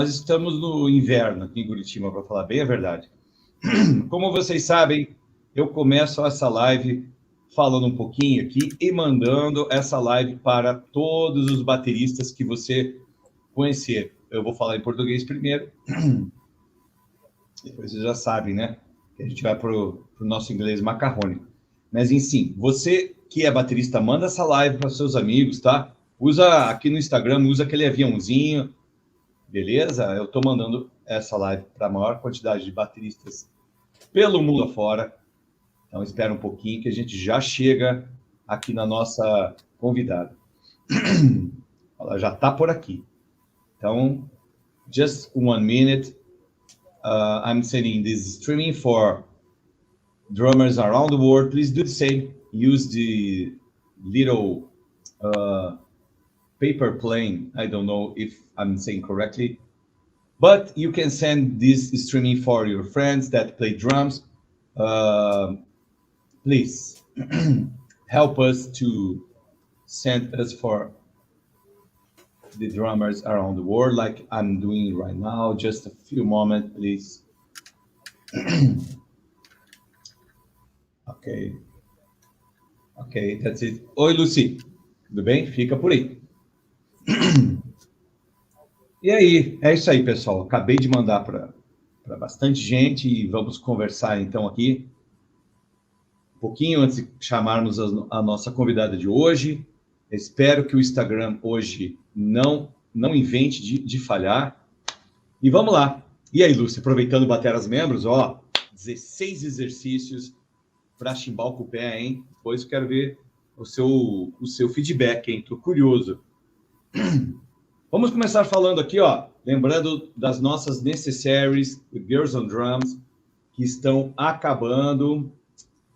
nós estamos no inverno aqui em Curitiba, para falar bem a verdade. Como vocês sabem, eu começo essa live falando um pouquinho aqui e mandando essa live para todos os bateristas que você conhecer. Eu vou falar em português primeiro, depois vocês já sabem, né? Que a gente vai para o nosso inglês macarrônico. Mas, enfim, você que é baterista, manda essa live para seus amigos, tá? Usa aqui no Instagram, usa aquele aviãozinho, beleza? Eu estou mandando essa live para a maior quantidade de bateristas pelo mundo afora. Então, espera um pouquinho que a gente já chega aqui na nossa convidada. Ela já está por aqui. Então, just 1 minute. I'm sending this streaming for drummers around the world. Please do the same. Use the little paper plane. I don't know if I'm saying correctly, but you can send this streaming for your friends that play drums. Please help us to send us for the drummers around the world, like I'm doing right now. Just a few moments, please. Ok, that's it. Oi, Lucy. Tudo bem? Fica por aí. E aí, é isso aí, pessoal. Acabei de mandar para bastante gente e vamos conversar então aqui um pouquinho antes de chamarmos a nossa convidada de hoje. Espero que o Instagram hoje não invente de falhar. E vamos lá. E aí, Lúcia, aproveitando bater as membros, ó, 16 exercícios para chimbar com o pé, hein? Depois eu quero ver o seu feedback, hein? Tô curioso. Vamos começar falando aqui, ó, lembrando das nossas necessaries, Girls on Drums, que estão acabando.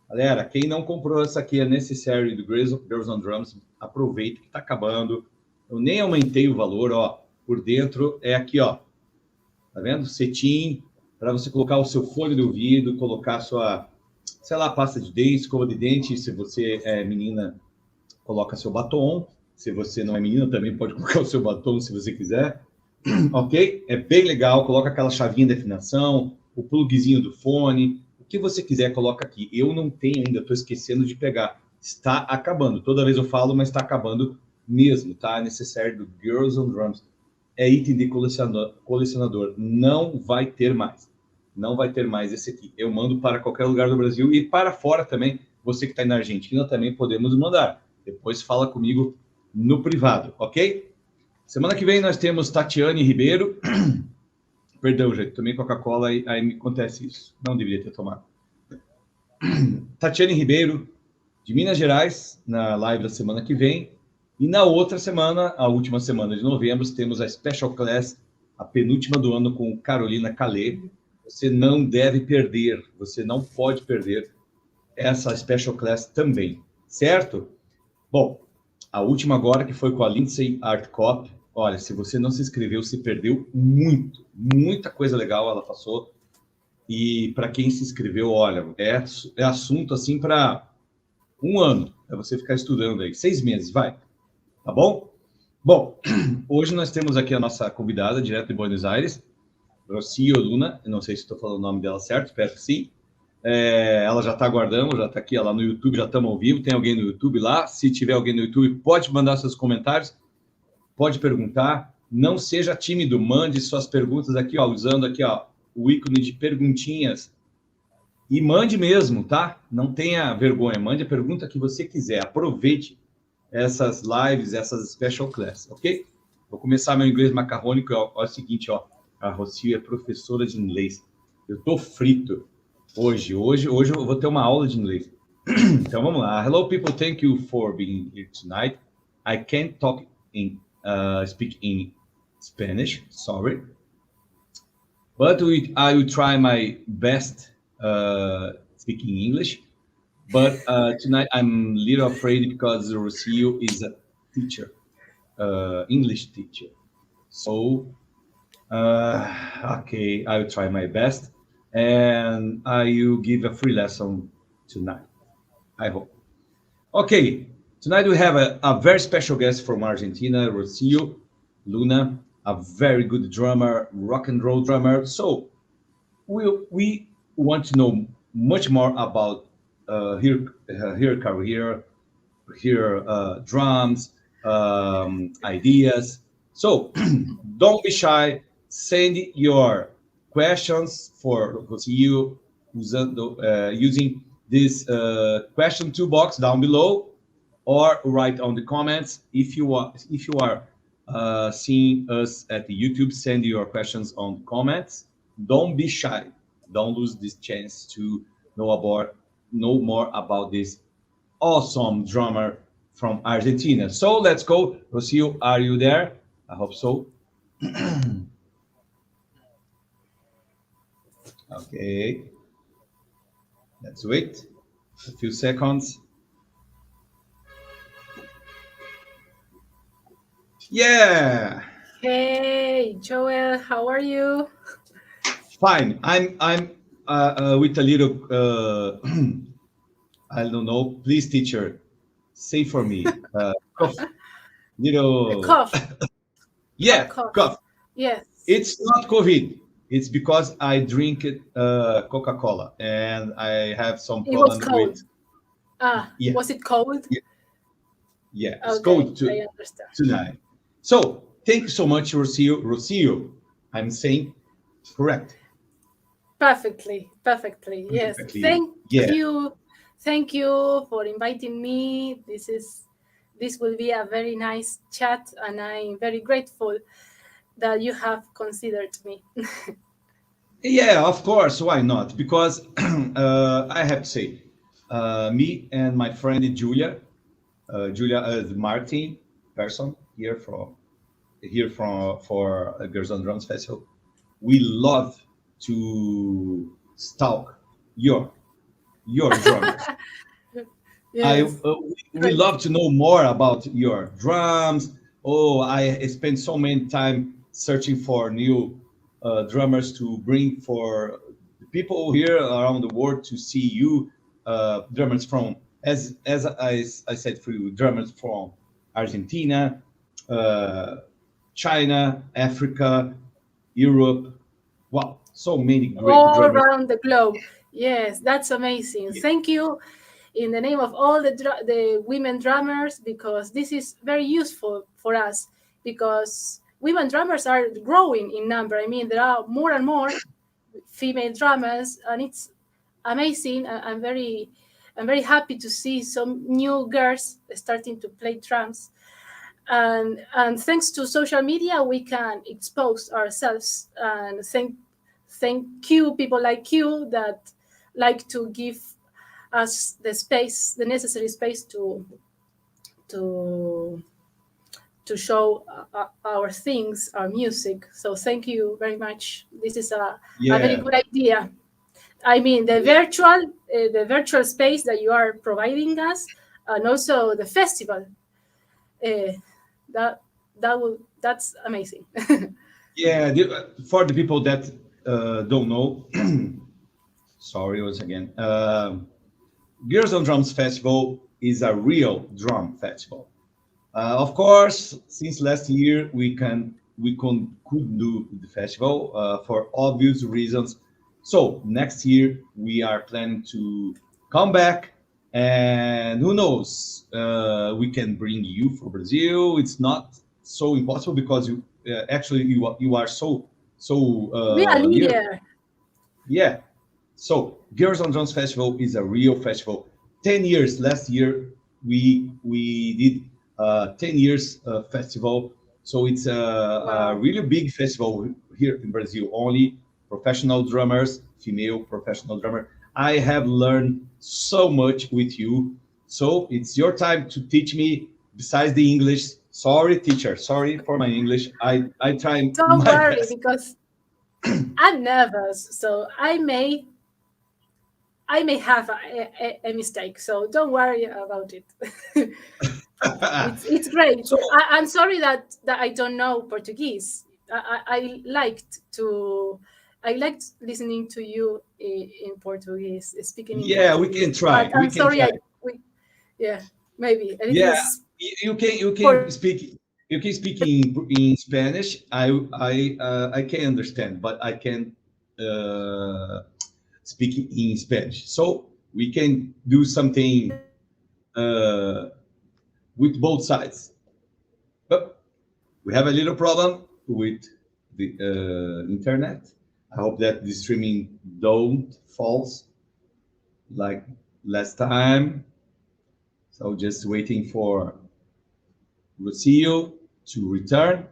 Galera, quem não comprou essa aqui, a necessary do Girls on Drums, aproveita que está acabando. Eu nem aumentei o valor, ó. Por dentro é aqui, ó. Tá vendo? Cetim, para você colocar o seu fone de ouvido, colocar a sua, sei lá, pasta de dente, escova de dente. Se você é menina, coloca seu batom. Se você não é menina, também pode colocar o seu batom se você quiser. Ok? É bem legal. Coloca aquela chavinha de afinação, o plugzinho do fone. O que você quiser, coloca aqui. Eu não tenho ainda, estou esquecendo de pegar. Está acabando. Toda vez eu falo, mas está acabando mesmo, tá? É necessário do Girls on Drums. É item de colecionador. Não vai ter mais. Não vai ter mais esse aqui. Eu mando para qualquer lugar do Brasil e para fora também. Você que está aí na Argentina também podemos mandar. Depois fala comigo no privado, ok? Semana que vem nós temos Tatiane Ribeiro. Perdão, gente, tomei Coca-Cola e aí me acontece isso. Não deveria ter tomado. Tatiane Ribeiro, de Minas Gerais, na live da semana que vem. E na outra semana, a última semana de novembro, temos a Special Class, a penúltima do ano, com Carolina Calê. Você não deve perder, você não pode perder essa Special Class também, certo? Bom, a última agora, que foi com a Lindsay Artcop. Olha, se você não se inscreveu, se perdeu muita coisa legal ela passou. E para quem se inscreveu, olha, é assunto assim para 1 ano. É você ficar estudando aí, 6 meses, vai. Tá bom? Bom, hoje nós temos aqui a nossa convidada, direto de Buenos Aires, ROCÍO LUNA. Eu não sei se estou falando o nome dela certo, espero que sim. Ela já está aguardando, já está aqui lá no YouTube, já estamos ao vivo. Tem alguém no YouTube lá? Se tiver alguém no YouTube, pode mandar seus comentários. Pode perguntar, não seja tímido, mande suas perguntas aqui, ó, usando aqui, ó, o ícone de perguntinhas. E mande mesmo, tá? Não tenha vergonha, mande a pergunta que você quiser. Aproveite essas lives, essas special classes, ok? Vou começar meu inglês macarrônico. Ó, é o seguinte, ó, a ROCÍO é professora de inglês. Eu tô frito hoje eu vou ter uma aula de inglês. Então vamos lá. Hello people, thank you for being here tonight. I can't talk in speak in Spanish, sorry, but I will try my best speaking English. But tonight I'm a little afraid because ROCÍO is a teacher, English teacher. So, okay, I will try my best, and I will give a free lesson tonight, I hope. Okay. Tonight we have a very special guest from Argentina, ROCÍO LUNA. a very good drummer, rock and roll drummer. So we want to know much more about her career, her drums, ideas. So don't be shy. Send your questions for ROCÍO using this question toolbox down below, or write on the comments. If you are seeing us at the YouTube, send your questions on comments. Don't be shy. Don't lose this chance to know more about this awesome drummer from Argentina. So let's go. ROCÍO, are you there? I hope so. Okay, let's wait a few seconds. Yeah, Hey, Joel, how are you? fine. I'm with a little I don't know. Please, teacher, say for me. Cough, A little cough, a yeah, cough. cough. Yes, It's not COVID. It's because I drink Coca-Cola and I have some it was problem cold. with yeah, Was it cold? yeah, yeah. It's Okay, cold I understand. tonight. So thank you so much, ROCÍO. ROCÍO, I'm saying correct. Perfectly, perfectly. Yes. Perfectly. Yeah. Thank you for inviting me. This will be a very nice chat, and I'm very grateful that you have considered me. Yeah, of course. Why not? Because I have to say, me and my friend Julia Martin person here from for a Girls on Drums Festival. We love to stalk your drummers. I Yes, we great. love to know more about your drums. Oh, I spent so many time searching for new drummers to bring for the people here around the world to see you, drummers from as I said for you, drummers from Argentina, uh, China, Africa, Europe. Wow, so many great All drummers. around the globe. Yes, that's amazing. Yeah, Thank you in the name of all the women drummers, because this is very useful for us, because women drummers are growing in number. I mean, there are more and more female drummers, and it's amazing. I'm very happy to see some new girls starting to play drums, and thanks to social media we can expose ourselves, and thank you people like you that like to give us the space, the necessary space to to show our things, our music. So thank you very much. This is a very yeah, good idea. I mean, yeah. the virtual space that you are providing us, and also the festival. Uh, that that's amazing. Yeah, for the people that don't know, sorry once again. Girls on Drums Festival is a real drum festival. Of course, since last year we couldn't do the festival for obvious reasons. So next year we are planning to come back, and who knows, we can bring you for Brazil. It's not so impossible because you are so Really, near. yeah. Yeah. So Girls on Drums Festival is a real festival. 10 years last year we did 10 years festival. So it's a Wow. really big festival here in Brazil. Only professional drummers, female professional drummer. I have learned so much with you. So it's your time to teach me. Besides the English, sorry teacher, sorry for my English. I try Don't my worry, best. because I'm nervous, so I may have a mistake. So don't worry about it. It's great. So I'm sorry that I don't know Portuguese. I liked to I liked listening to you in Portuguese, speaking in yeah, we Portuguese. can But try. We I'm can sorry, try. yeah, maybe a little Yeah, you can Por- speak. You can speak in Spanish. I can understand, but I can uh, speak in Spanish. So we can do something uh, with both sides. But we have a little problem with the internet. I hope that the streaming don't falls like last time. So just waiting for ROCÍO to return.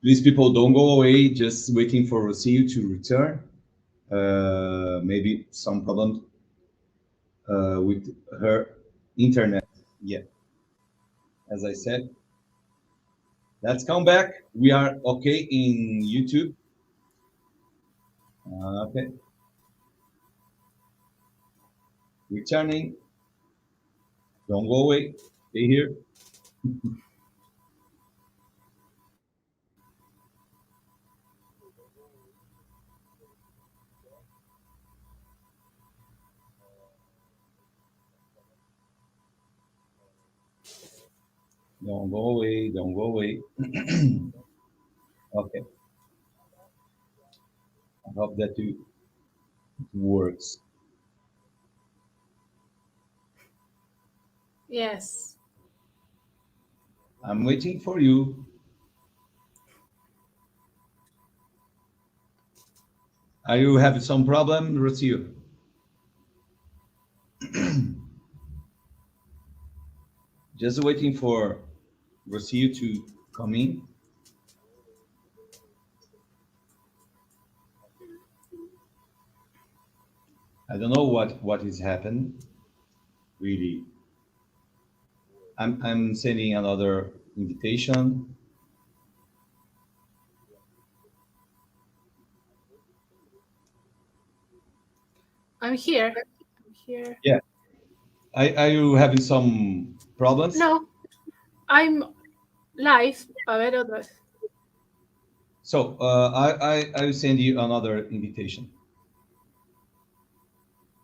Please, people, don't go away. Just waiting for ROCÍO to return. Maybe some problem with her internet. Yeah, as I said, let's come back. We are okay in YouTube. Okay, returning. Don't go away. Stay here. Don't go away. Don't go away. Okay. I hope that it works. Yes. I'm waiting for you. Are you having some problem, ROCÍO? Just waiting for ROCÍO to come in. I don't know what is happening. Really, I'm sending another invitation. I'm here. I'm here. Yeah. Are you having some problems? No, I'm live. A ver otra vez. So I will send you another invitation.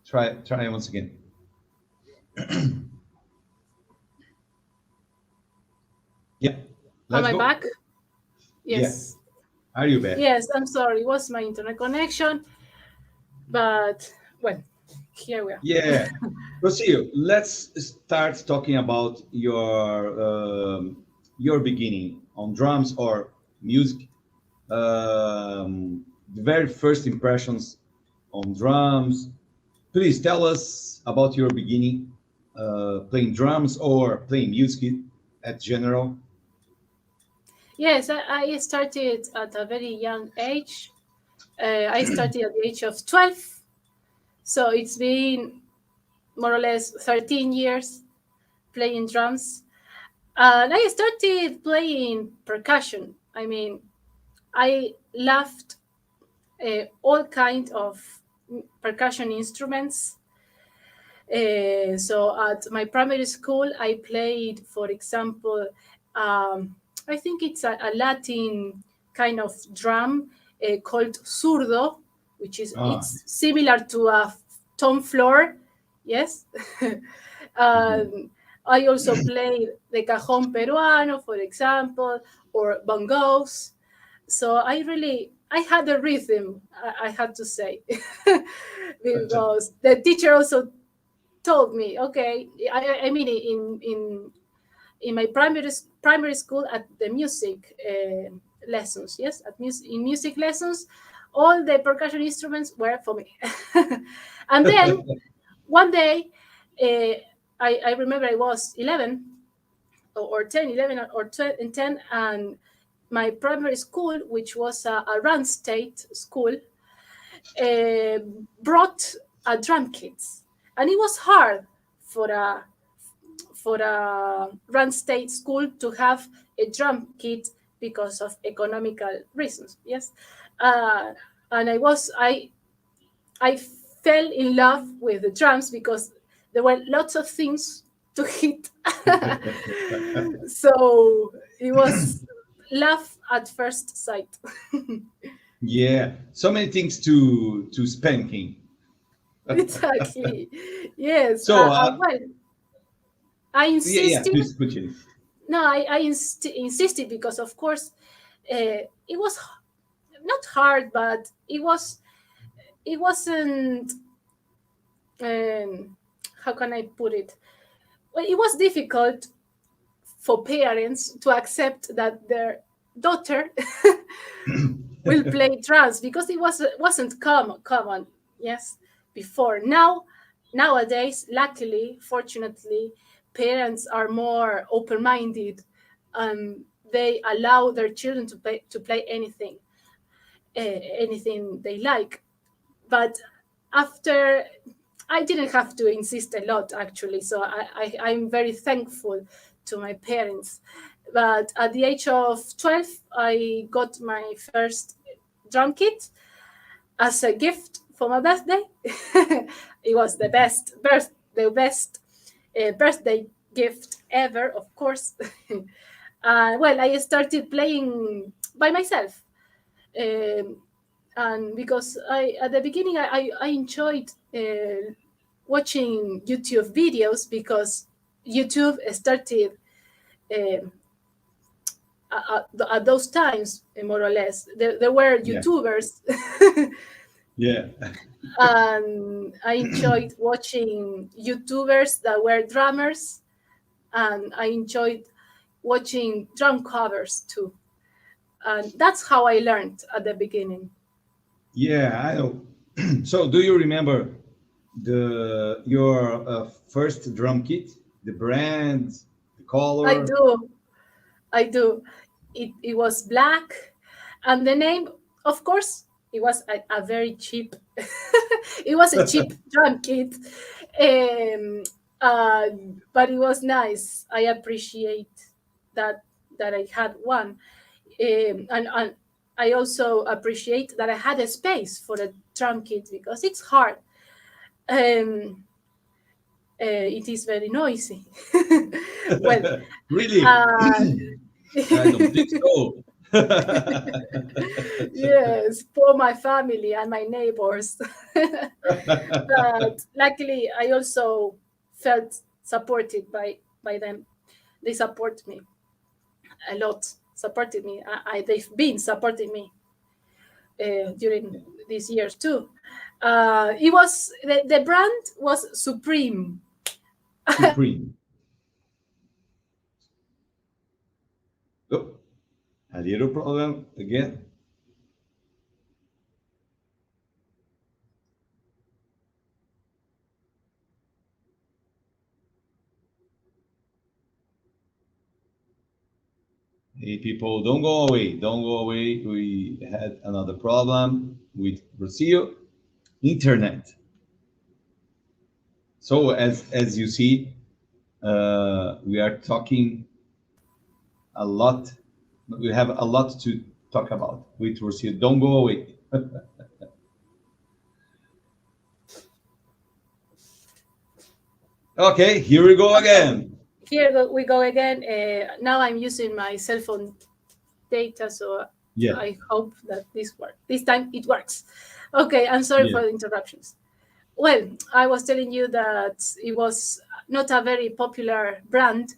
Try once again. Yeah. Am Let's I go. back? Yeah. Yes. Are you back? Yes, I'm sorry. It was my internet connection. But, well, here we are. Yeah. ROCÍO, let's start talking about your beginning on drums or music. The very first impressions on drums. Please tell us about your beginning playing drums or playing music at general. Yes, I started at a very young age. I started at the age of 12. So it's been more or less 13 years playing drums. And I started playing percussion. I mean, I loved all kind of percussion instruments. So at my primary school, I played, for example, I think it's a Latin kind of drum called zurdo, which is Ah, it's similar to a tom floor. Yes. mhm. I also played the cajón peruano, for example, or bongos. So I had a rhythm, I had to say, because the teacher also told me, okay, I mean, in my primary school at the music lessons, yes, in music lessons, all the percussion instruments were for me. And then one day, I remember I was 11 or 10, 11 or 12 and 10, and my primary school, which was a run state school, uh, brought a drum kit, and it was hard for a run state school to have a drum kit because of economical reasons. Yes, uh, and I fell in love with the drums because there were lots of things to hit. So it was love at first sight. Yeah, so many things to spanking. Exactly. Yes. So Well, I Yeah, insisted. please continue. No, insisted because, of course, it was not hard, but it wasn't. How can I put it? Well, it was difficult for parents to accept that their daughter will play drums because it wasn't common. Yes, before. Nowadays, luckily, fortunately, parents are more open-minded. They allow their children to play anything they like. But after, I didn't have to insist a lot, actually. So I'm very thankful to my parents. But at the age of 12, I got my first drum kit as a gift for my birthday. It was the best birthday gift ever, of course. Well, I started playing by myself. And because at the beginning I enjoyed watching YouTube videos because YouTube started uh, at those times, more or less. There were Yeah. YouTubers, Yeah. and I enjoyed watching YouTubers that were drummers, and I enjoyed watching drum covers too. And that's how I learned at the beginning. Yeah, I know. So, do you remember your first drum kit, the brand, the I color? do. I do. It was black, and the name, of course, it was a very cheap. It was a cheap drum kit, um, uh, but it was nice. I appreciate that I had one, and I also appreciate that I had a space for a drum kit because it's hard. Um, it is very noisy. Well, Really? uh, I don't think so. yes, for my family and my neighbors. But luckily, I also felt supported by them. They support me a lot. Supported me. They've been supporting me during these years too. It was the brand was Supreme. Supreme. Oh, a little problem again. Hey, people, don't go away. Don't go away. We had another problem with ROCÍO internet. So, as you see, we are talking a lot. We have a lot to talk about with ROCÍO. Don't go away. Okay, here we go Okay, again. we go again. Now I'm using my cell phone data, so Yeah, I hope that this works. This time it works. Okay, I'm sorry yeah. for the interruptions. Well, I was telling you that it was not a very popular brand.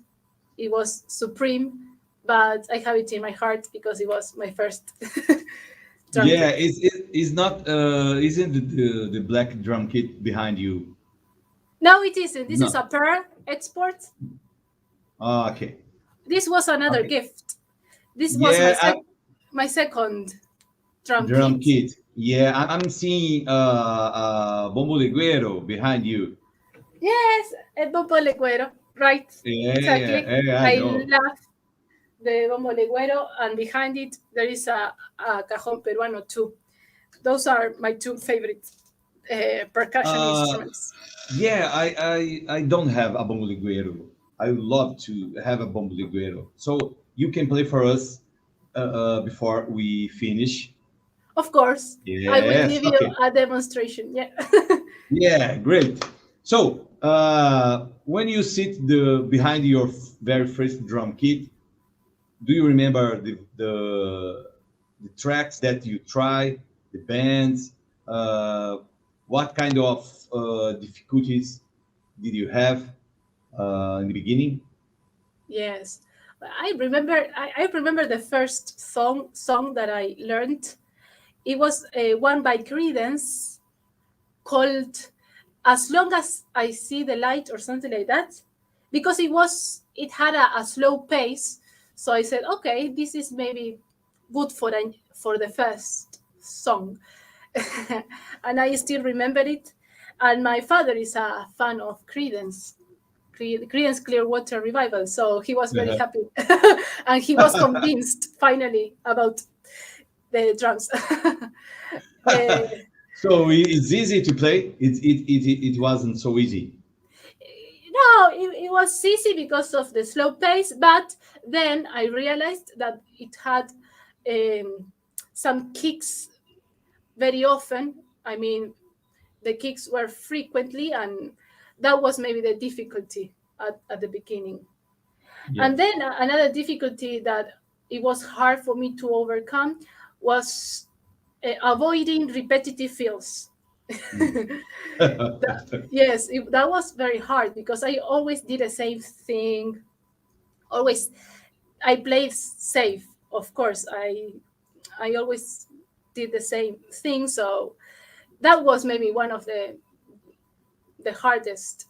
It was Supreme, but I have it in my heart because it was my first drum Yeah, kit. is not isn't the black drum kit behind you? No, it isn't. This is No. a Pearl export. Okay. This was another Okay. gift. This was Yeah, my second drum drum kit. kit. Yeah, I'm seeing bombo de guero behind you. Yes, el bombo legüero. Right, exactly. Yeah, I I know. love the bombo legüero, and behind it there is a cajón peruano too. Those are my two favorite percussion Uh, instruments. yeah, I don't have a bombo de guero. I would love to have a bombo de guero. So you can play for us before we finish. Of course, I will Yes. give you Okay. a demonstration. Yeah. Yeah, great. So, when you sit behind your very first drum kit, do you remember the tracks that you try, the bands? Uh, what kind of difficulties did you have? in the beginning? Yes, I remember. I remember the first song that I learned. It was one by Credence called "As Long as I See the Light" or something like that, because it had a slow pace. So I said, okay, this is maybe good for the first song, and I still remember it. And my father is a fan of Creedence Clearwater Revival, so he was very Uh-huh. happy, and he was convinced finally about the drums. So it's easy to play. It wasn't so easy. No, it was easy because of the slow pace, but then I realized that it had um, some kicks very often. I mean, the kicks were frequently, and that was maybe the difficulty at the beginning. Yeah. And then another difficulty that it was hard for me to overcome was avoiding repetitive fills. Mm. Yes, that was very hard because I always did the same thing. Always, I played safe. Of course, I always did the same thing. So that was maybe one of the hardest,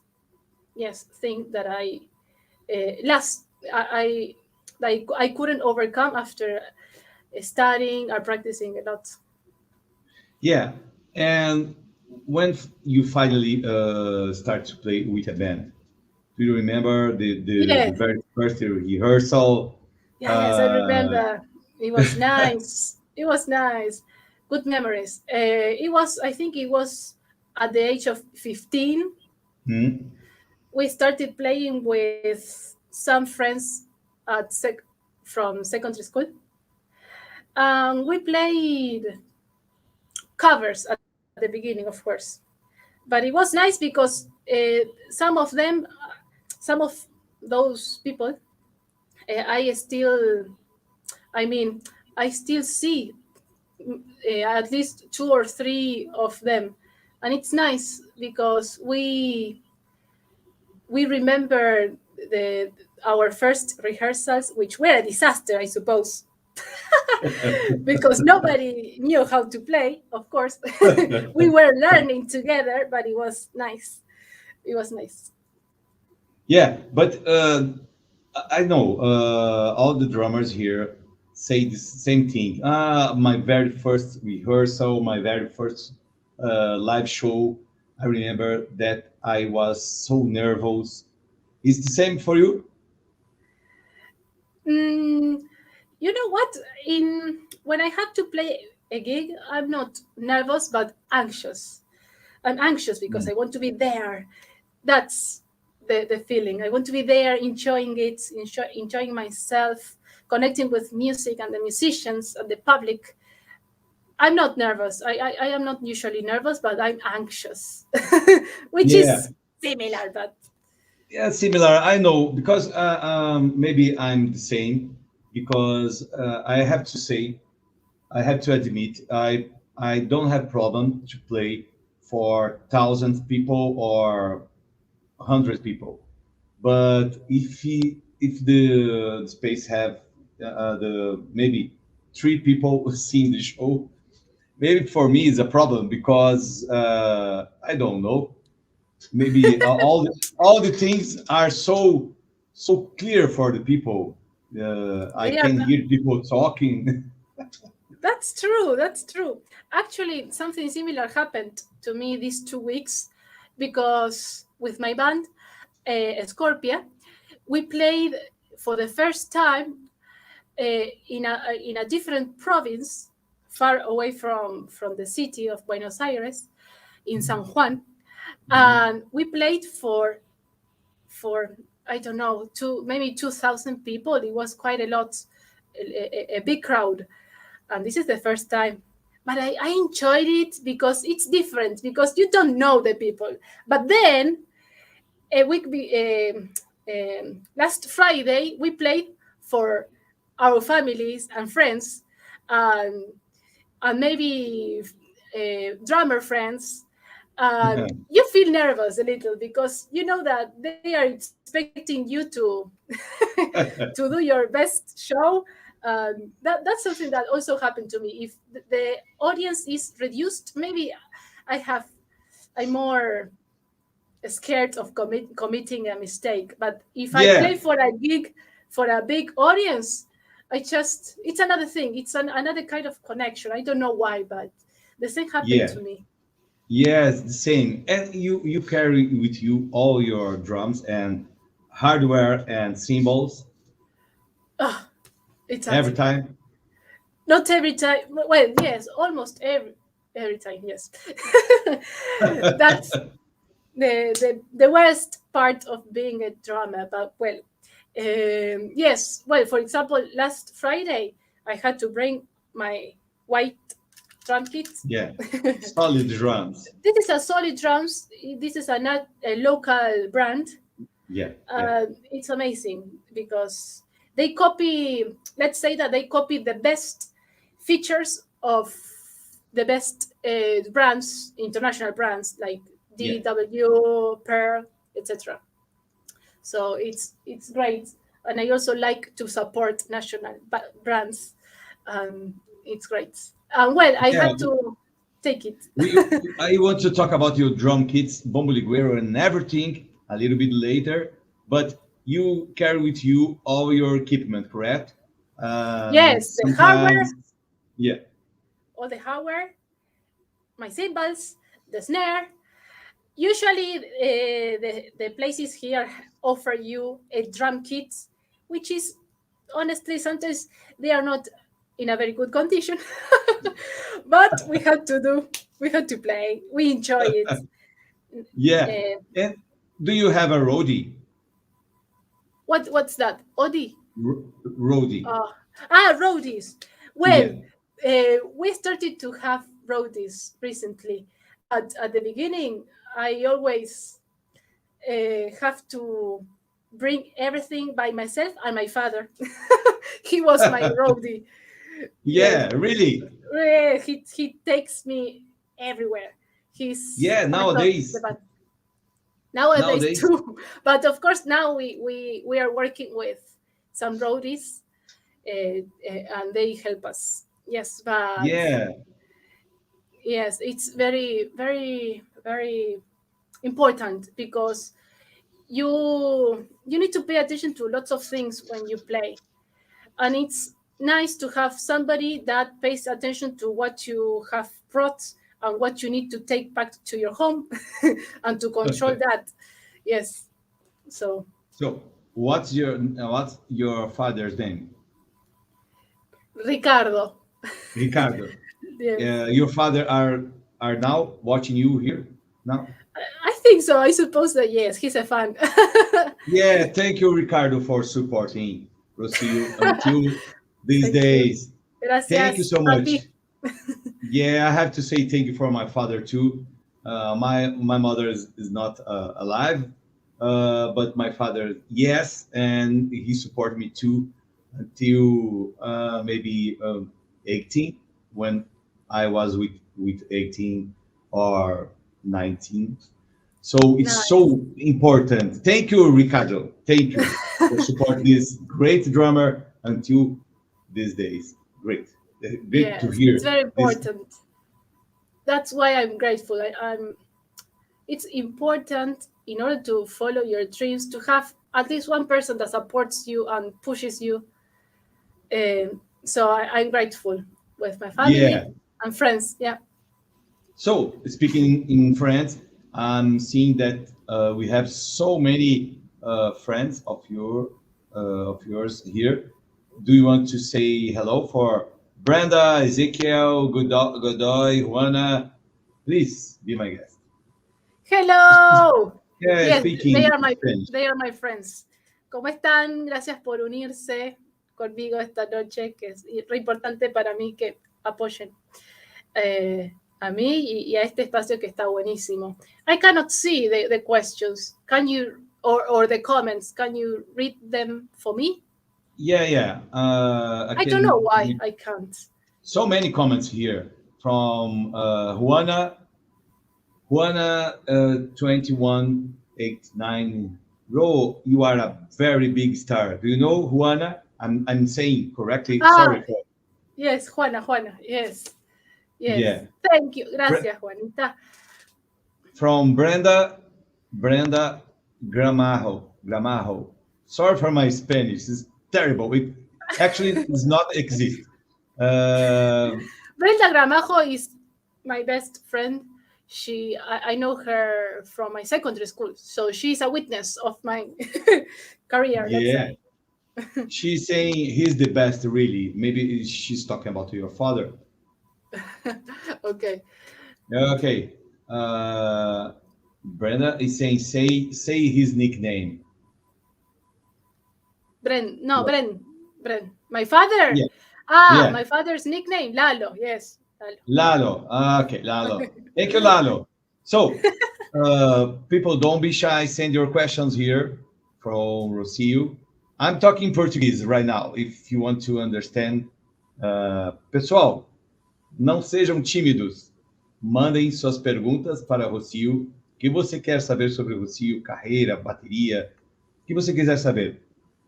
yes, thing that last I like I couldn't overcome after studying or practicing a lot. Yeah. And when you finally start to play with a band, do you remember the Yes, very first rehearsal? yes, I Uh, remember. It was nice. It was nice. Good memories. I think it was at the age of 15. hmm? We started playing with some friends from secondary school. We played covers at the beginning, of course. But it was nice because some of those people, I still, I mean, I still see at least two or three of them, and it's nice because we remember the our first rehearsals, which were a disaster, I suppose, because nobody knew how to play. Of course, we were learning together, but it was nice. It was nice. Yeah, but I know all the drummers here say the same thing. My very first rehearsal, my very first live show, I remember that I was so nervous. Is the same for you? Mm, you know what? In When I have to play a gig, I'm not nervous but anxious. I'm anxious because Mm. I want to be there. That's the feeling. I want to be there, enjoying it, enjoying myself, connecting with music and the musicians and the public. I'm not nervous. I am not usually nervous, but I'm anxious, which Yeah, is similar. But yeah, similar. I know because maybe I'm the same because I have to say I have to admit, I don't have problem to play for thousands people or 100 people. But if the space have the maybe 3 people seeing the show, maybe for me it's a problem because I don't know. Maybe all the things are so clear for the people. I they are. can hear people talking. That's true. That's true. Actually, something similar happened to me these 2 weeks because with my band, Scorpia, we played for the first time in a different province, far away from the city of Buenos Aires, in San Juan, Mhm. and we played for I don't know maybe 2,000 people. It was quite a lot, a big crowd, and this is the first time. But I enjoyed it because it's different because you don't know the people. But then a week last Friday we played for our families and friends, and maybe drummer friends, You feel nervous a little because you know that they are expecting you to to do your best show. That's something that also happened to me. If the audience is reduced, maybe I have I'm more scared of committing a mistake. But if I Yeah, play for a gig for a big audience, it's another thing. It's another kind of connection. I don't know why, but the same happened yeah. to me. Yes, the same. And you carry with you all your drums and hardware and cymbals Oh, every exactly. time. Not every time. Well, yes, almost every time. Yes, that's the worst part of being a drummer. But well, yes. Well, for example, last Friday I had to bring my white drum kit. Yeah, solid drums. This is a solid drums. This is a local brand. Yeah, yeah. It's amazing because they copy. Let's say that they copy the best features of the best brands, international brands like Yeah. DW, Pearl, etc. So it's great, and I also like to support national brands. It's great. Well, I Yeah, had to take it. we I want to talk about your drum kits, bombo liguero and everything a little bit later, but you carry with you all your equipment, correct? Yes, the hardware, Sometimes, yeah, all the hardware, my cymbals, the snare. Usually, the places here offer you a drum kit, which is honestly sometimes they are not in a very good condition, but we had to play. We enjoy it. yeah. Uh, And do you have a roadie? what's that? Odi. Roadie. Uh, roadies. Yeah. Well, we started to have roadies recently, but at the beginning, I always have to bring everything by myself and my father. He was my roadie. Yes, Yeah, really. he takes me everywhere. He's Yeah, part of the nowadays, band nowadays nowadays. too. But of course, now we are working with some roadies, and they help us. Yes, but Yeah, yes, it's very, very, very important because you need to pay attention to lots of things when you play, and it's nice to have somebody that pays attention to what you have brought and what you need to take back to your home and to control that. Yes, so so what's your father's name? Ricardo. Ricardo. Yes, Your father are now watching you here now. I think so. I suppose that yes, he's a fan. Yeah, thank you, Ricardo, for supporting ROCÍO until these Thank you. days. Thank you Gracias so a much. ti. Yeah, I have to say thank you for my father too. My mother is not alive, but my father yes, and he supported me too until maybe 18 when I was with 18 or 19. So it's Nice. so important. Thank you, Ricardo. Thank you for support this great drummer until these days. Great, great to Yes, it's hear very this. important. That's why I'm grateful. I'm. It's important in order to follow your dreams to have at least one person that supports you and pushes you. So I'm grateful with my Yeah. family and friends. Yeah. So speaking in France, I'm seeing that we have so many friends of yours here. Do you want to say hello for Brenda, Ezekiel, Godoy, Juana? Please be my guest. Hello. Yeah, Yes, speaking Spanish. they are my friends. ¿Cómo están? Gracias por unirse conmigo esta noche, que es re importante para mí que apoyen a mí y a este espacio que está buenísimo. I cannot see the questions. Can you, or the comments, can you read them for me? Yeah, yeah. I I don't know can why read I can't. so many comments here from Juana. Juana 2189. Ro, you are a very big star. Do you know Juana? I'm saying correctly. Ah, Sorry for yes, Juana. Yes, yes. yeah. Thank you. Bre- Gracias, Juanita. from Brenda Gramajo. Sorry for my Spanish. It's terrible. It actually does not exist. Uh, Brenda Gramajo is my best friend. I know her from my secondary school, so she's a witness of my career. Let's yeah, say. she's saying he's the best. Really, maybe she's talking about your father. Okay. Okay. Brenda is saying say his nickname. What? Bren. My father. Yeah, Ah, yeah. my father's nickname, Lalo. Yes, Lalo. Lalo. Okay, Lalo. Thank you, Lalo. So, people, don't be shy. Send your questions here from ROCÍO. I'm talking Portuguese right now, if you want to understand. Pessoal, não sejam tímidos. Mandem suas perguntas para ROCÍO. O que você quer saber sobre ROCÍO, carreira, bateria, o que você quiser saber.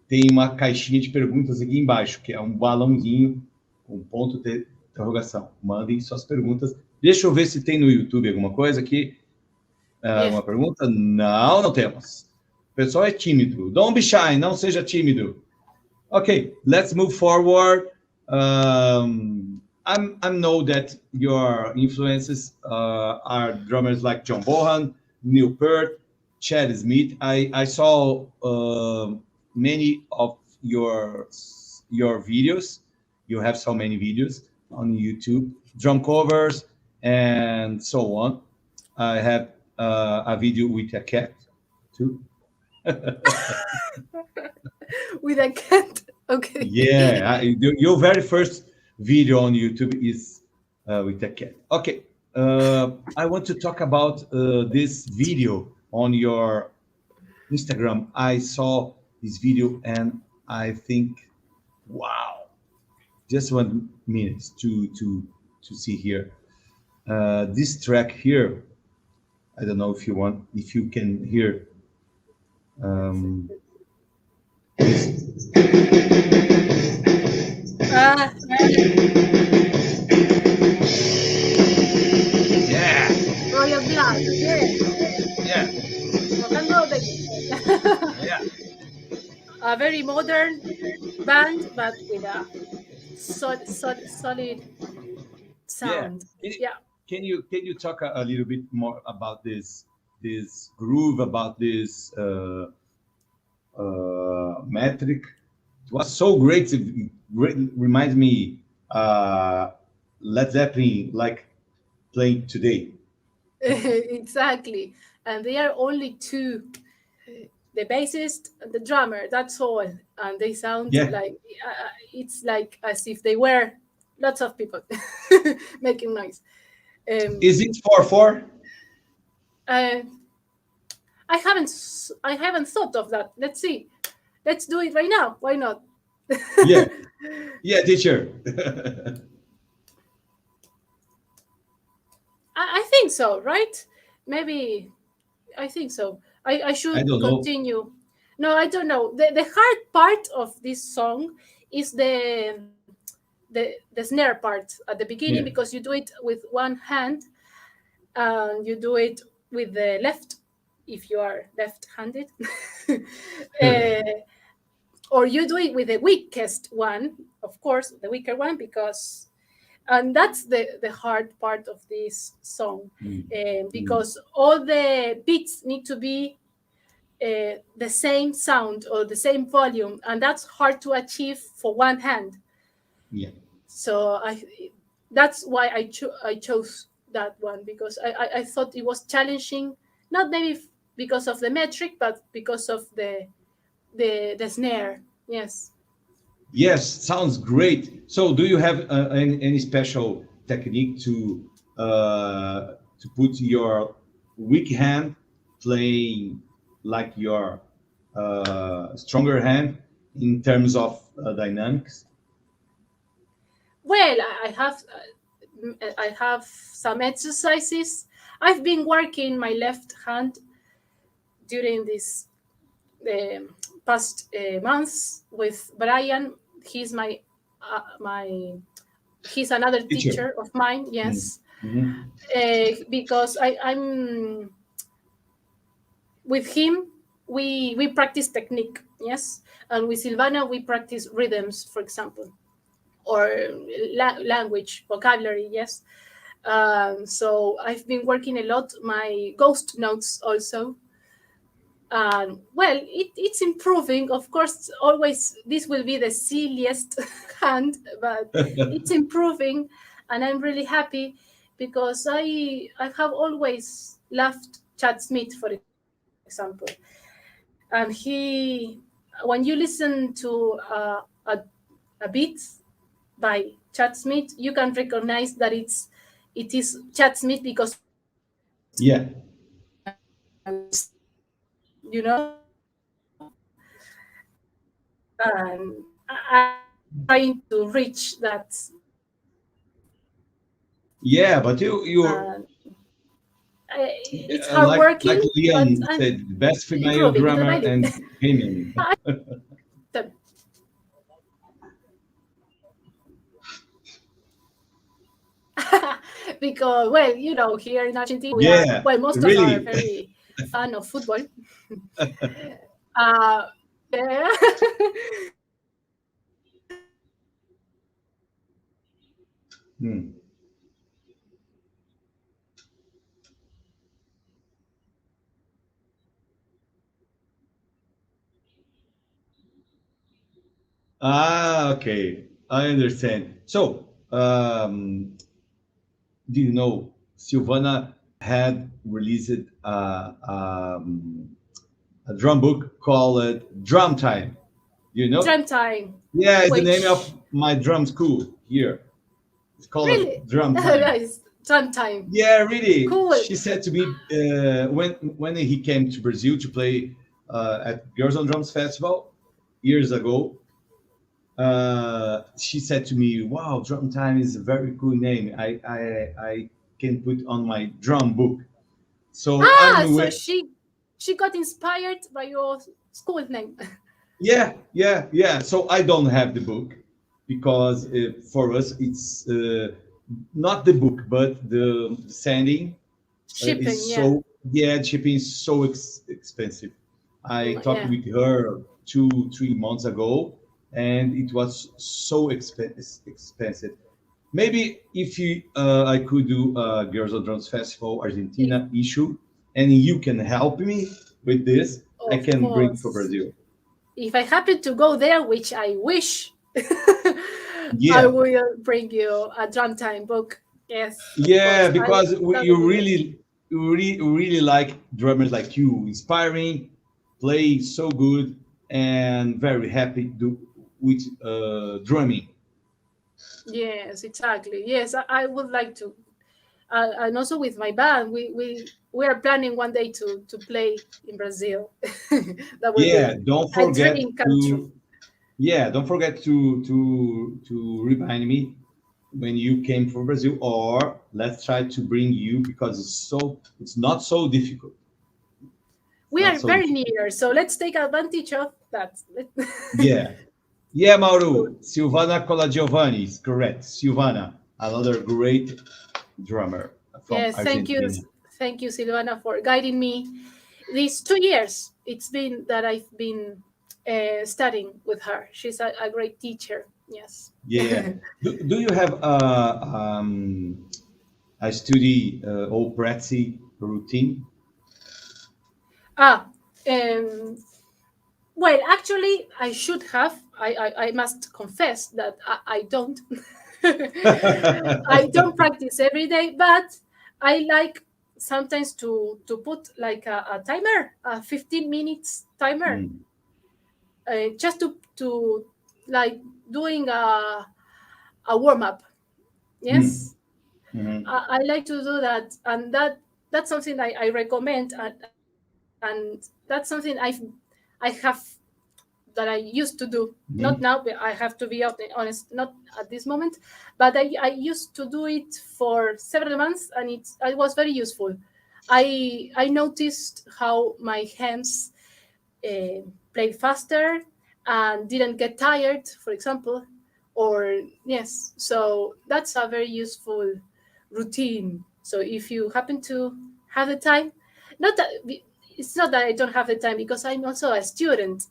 Tem uma caixinha de perguntas aqui embaixo, que é um balãozinho com ponto de interrogação. Mandem suas perguntas. Deixa eu ver se tem no YouTube alguma coisa aqui. Uma pergunta? Não, não temos. O pessoal é tímido. Don't be shy, não seja tímido. Okay, let's move forward. I know that your influences are drummers like John Bonham, Peart, Chad Smith. I saw many of your videos. You have so many videos on YouTube, drum covers and so on. I have a video with a cat too. With a cat. Okay. Yeah, your very first video on YouTube is with a cat. Okay, I want to talk about this video on your Instagram. I saw this video and I think, wow, just 1 minute to see here. This track here, I don't know if you can hear. Yeah. Royal Blood. Yeah. Yeah. Rock and roll, baby. Yeah. A very modern band, but with a solid sound. Yeah. Can you talk a little bit more about this groove, about this metric? It was so great. It reminds me Led Zeppelin, like playing today. Exactly. And they are only two, the bassist and the drummer, that's all. And they sound like it's like as if they were lots of people making noise. Is it 4/4? I haven't thought of that. Let's see. Let's do it right now. Why not? Yeah, teacher. I think so, right? Maybe I think so. I should continue. No, I don't know. The hard part of this song is the snare part at the beginning, because you do it with one hand and you do it with the left if you are left-handed. Or you do it with the weakest one, of course, the weaker one, and that's the hard part of this song, because all the beats need to be the same sound or the same volume, and that's hard to achieve for one hand. Yeah. So that's why I chose that one, because I thought it was challenging, not maybe because of the metric, but because of the snare. Yes, sounds great. So do you have any special technique to put your weak hand playing like your stronger hand in terms of dynamics? Well, I have some exercises. I've been working my left hand during this past months with Brian. He's my he's another Teacher. teacher of mine. Yes, Mm-hmm. because I'm with him. We practice technique. Yes, and with Silvana we practice rhythms, for example, or language vocabulary. Yes. So I've been working a lot my ghost notes also. Well, it's improving. Of course, always this will be the silliest hand, but it's improving, and I'm really happy because I have always loved Chad Smith, for example, and when you listen to a beat by Chad Smith, you can recognize that it is Chad Smith because of the rhythms Yeah. and I'm trying to reach that. Yeah, but you're It's hard like working, but Liam I'm said, the best female improving little drummer by and little. Kenyan. Because, well, here in Argentina we are, Yeah, well, most of us are really. very fan of football. uh, yeah. Hmm. Ah, okay. I understand. So, do you know Silvana had released a drum book called Drum Time? You know? Drum time, Yeah, it's the name of which my drum school here. It's called really Drum Time. nice. Drum time, Yeah, really. cool. She said to me when he came to Brazil to play at Girls on Drums Festival years ago. She said to me, "Wow, Drum Time is a very cool name. I can put on my drum book." So Ah, I'm so with. she got inspired by your school name. Yeah. So I don't have the book because for us it's not the book, but the sending Shipping, is yeah. so, yeah, shipping is so expensive. I talked Yeah. with her 2 3 months ago, and it was so expensive. Maybe if I could do a Girls on Drums Festival If, Argentina issue, and you can help me with this, I of can bring for course. Brazil. If I happen to go there, which I wish, I Yeah, will bring you a drum time book. Yes, of yeah, course. because That would you be great. really like drummers like you, inspiring, play so good, and very happy with drumming. Yes, exactly. Yes, I would like to. And also with my band, we are planning one day to play in Brazil. That will Yeah, be don't a forget dream come true. to yeah, don't forget to remind me when you came from Brazil, or let's try to bring you because it's not so difficult. It's We not are so very difficult. near, so let's take advantage of that. Yeah. Yeah, Cool. Mauro. Silvana Colagiovanni is correct. Silvana, another great drummer from Yes, Argentina. thank you, Silvana, for guiding me. These 2 years it's been that I've been studying with her. She's a great teacher. Yes. Yeah. Do you have a study or practice routine? ah, um, well, actually, I should have. I must confess that I don't. I don't practice every day, but I like sometimes to put like a timer, a 15 minutes timer, Mm, just to like doing a warm up. mm, Yes, mhm. I like to do that, and that's something I recommend, and that's something I have that I used to do. Mhm. Not now, but I have to be honest, not at this moment. But I used to do it for several months, and it was very useful. I noticed how my hands played faster and didn't get tired, for example. Or yes, so that's a very useful routine. So if you happen to have the time, not that it's not that I don't have the time, because I'm also a student.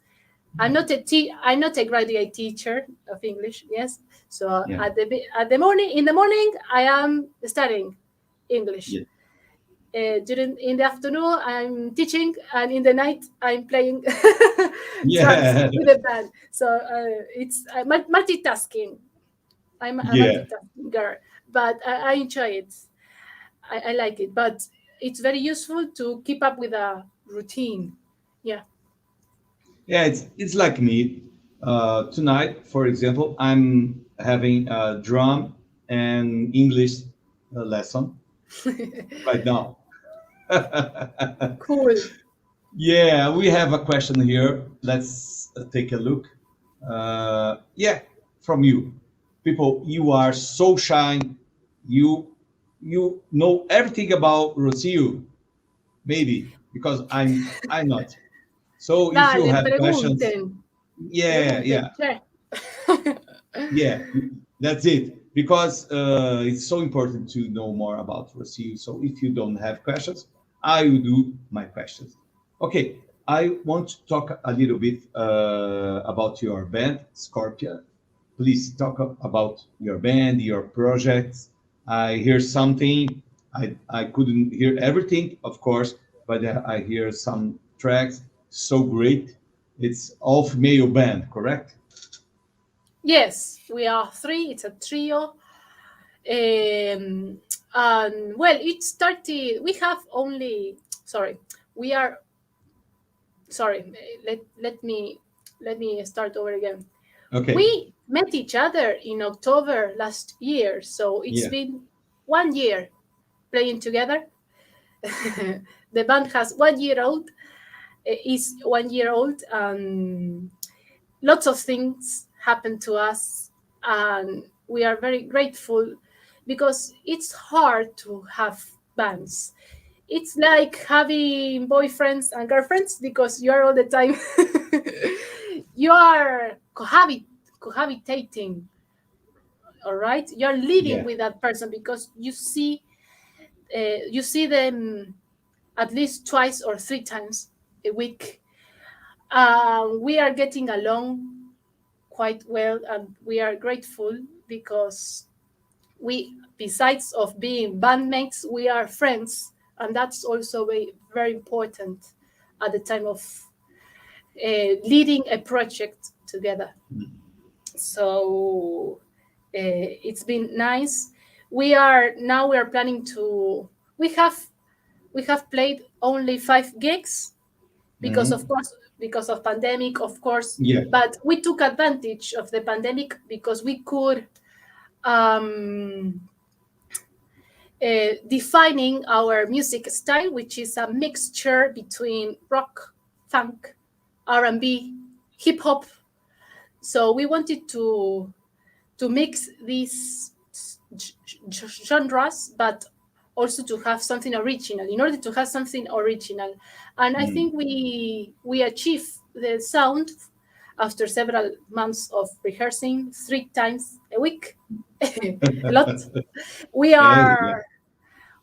I'm not a graduate teacher of English. Yes, so Yeah. at the morning in the morning I am studying English. Yeah. During in the afternoon I'm teaching, and in the night I'm playing drums Yeah. with a band. So it's multitasking. I'm a Yeah. multitasking girl, but I enjoy it. I like it, but it's very useful to keep up with a routine. Yeah. Yeah, it's like me. Tonight, for example, I'm having a drum and English lesson right now. Cool. Yeah, we have a question here. Let's take a look. Yeah, from you. People, you are so shy. You know everything about ROCÍO, maybe because I'm not. So if you Dale, have questions, pregunten. yeah, Pregunten. yeah, Che. yeah, that's it. Because it's so important to know more about ROCÍO. So if you don't have questions, I will do my questions. Okay, I want to talk a little bit about your band, Scorpia. Please talk about your band, your projects. I hear something. I couldn't hear everything, of course, but I hear some tracks. So great. It's all female band, correct? Yes, we are three. It's a trio. And well, it started. We have only. Sorry, we are. Sorry. Let me start over again. Okay. We met each other in October last year, so it's Yeah. been 1 year playing together. The band has 1 year old. Is 1 year old, and lots of things happened to us, and we are very grateful, because it's hard to have bands. It's like having boyfriends and girlfriends, because you are all the time you are cohabitating. All right, you're living Yeah. with that person, because you see them at least twice or three times a week. We are getting along quite well, and we are grateful, because we, besides of being bandmates, we are friends, and that's also very, very important at the time of leading a project together. So it's been nice. We are planning to. We have played only 5 gigs, because of Mhm. course, because of pandemic, of course. Yeah. But we took advantage of the pandemic, because we could um, defining our music style, which is a mixture between rock, funk, R&B, hip hop. So we wanted to mix these genres, but also to have something original. In order to have something original, and I Mm. think we achieve the sound after several months of rehearsing 3 times a week. A lot. We Yeah, yeah, are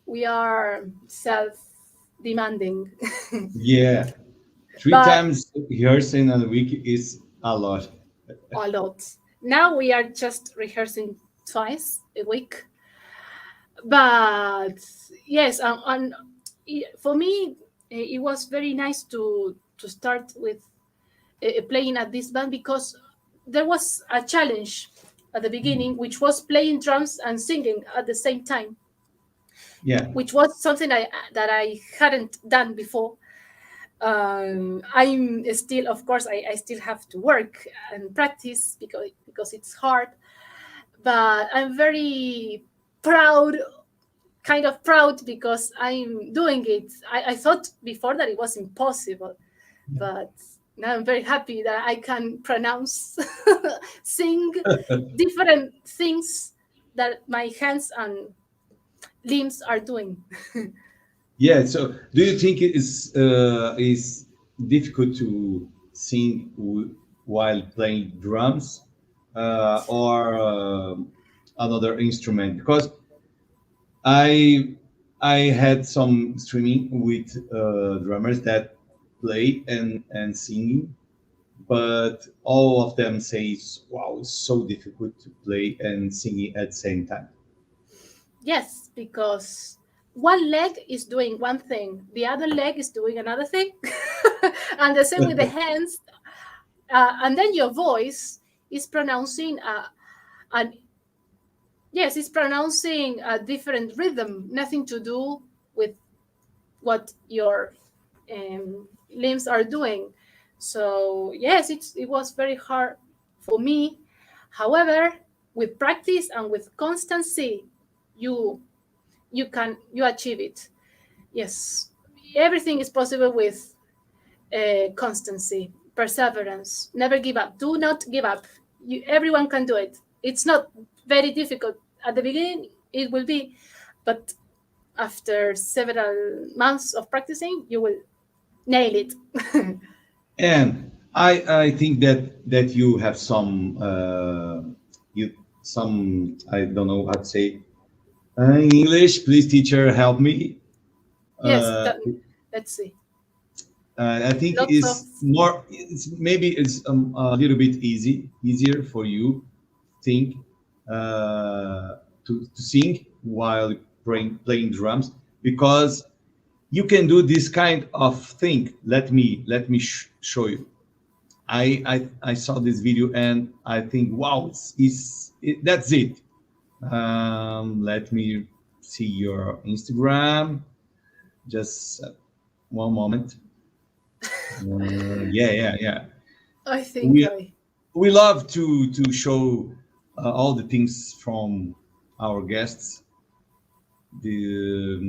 we are self-demanding. yeah. Three But times rehearsing a week is a lot. a lot. Now we are just rehearsing twice a week. But yes, and for me, it was very nice to start with playing at this band, because there was a challenge at the beginning, which was playing drums and singing at the same time, Yeah. which was something that I hadn't done before. I'm still, of course, I still have to work and practice, because it's hard. But I'm very proud, kind of proud, because I'm doing it. I thought before that it was impossible, Yeah. but Now I'm very happy that I can pronounce, sing different things that my hands and limbs are doing. Yeah. So, do you think it is difficult to sing while playing drums or another instrument? Because I I had some streaming with drummers that play and singing, but all of them say, "Wow, it's so difficult to play and singing at the same time." Yes, because one leg is doing one thing, the other leg is doing another thing, and the same with the hands. And then your voice is pronouncing an yes, it's pronouncing a different rhythm, nothing to do with what your limbs are doing. So yes, it was very hard for me. However, with practice and with constancy, you you achieve it. Yes, everything is possible with constancy, perseverance. Never give up. Do not give up. Everyone can do it. It's not very difficult at the beginning. It will be, but after several months of practicing, you will nail it. And I think that you have some I don't know how to say in English. Please, teacher, help me. Yes, Uh, let's see. I think Lots of it's a little bit easier for you think to sing while playing drums because you can do this kind of thing. Let me show you. I saw this video and I think, wow, that's it. Let me see your Instagram. Just one moment. Yeah. I think We we love to show all the things from our guests, the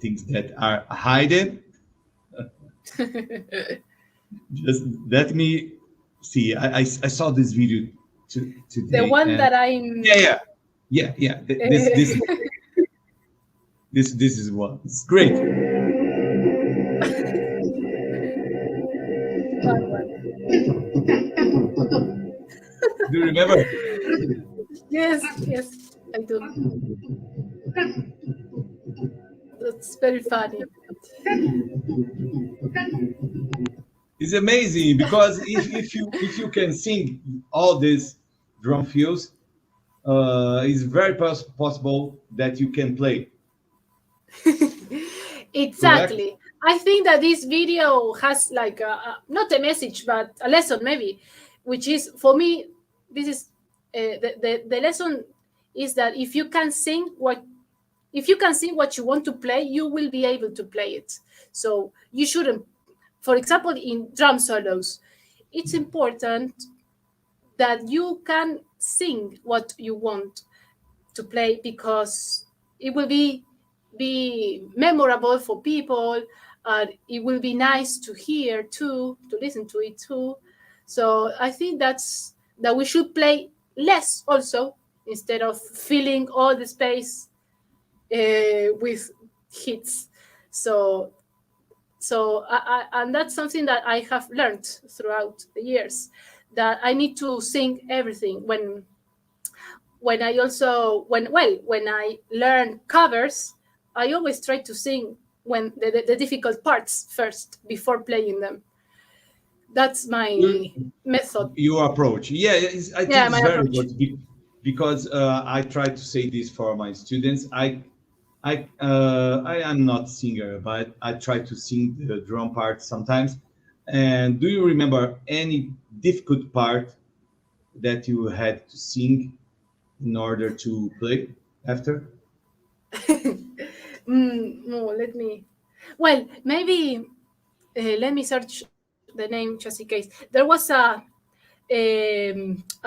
things that are hidden. Just let me see. I saw this video the today, one and that I'm yeah. This is what it's great. Do you remember? yes, I do. That's very funny. It's amazing because if you can sing all these drum fills, it's very possible that you can play. Correct? Exactly. I think that this video has like not a message, but a lesson maybe, which is for me. This is the lesson is that if you can sing what you want to play, you will be able to play it. So you shouldn't. For example, in drum solos, it's important that you can sing what you want to play because it will be memorable for people. It will be nice to hear too, to listen to it too. So I think that we should play less also instead of filling all the space with hits. So and that's something that I have learned throughout the years, that I need to sing everything when I learn covers. I always try to sing when the difficult parts first before playing them. That's my method. Your approach. Yeah, I think Yeah, it's my very approach. important because I try to say this for my students. I am not singer, but I try to sing the drum part sometimes. And do you remember any difficult part that you had to sing in order to play after? No, let me. Well, maybe let me search the name just in case. There was a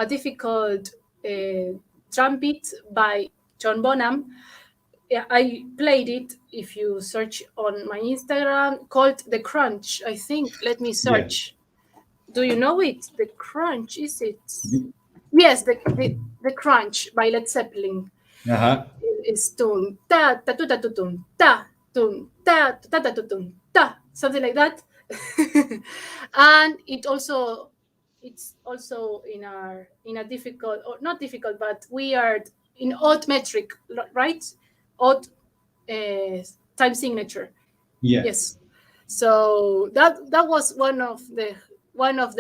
difficult drum beat by John Bonham. Yeah, I played it. If you search on my Instagram, called the Crunch. I think. Let me Yeah. search. Do you know it? The crunch, is it? Yes, the crunch by Led Zeppelin Uh-huh. is tum ta ta tu ta tu tum ta ta ta tu tum ta, something like that. And it's also in a difficult, or not difficult, but weird, in odd metric, right? Odd time signature. Yeah. Yes. So that was one of the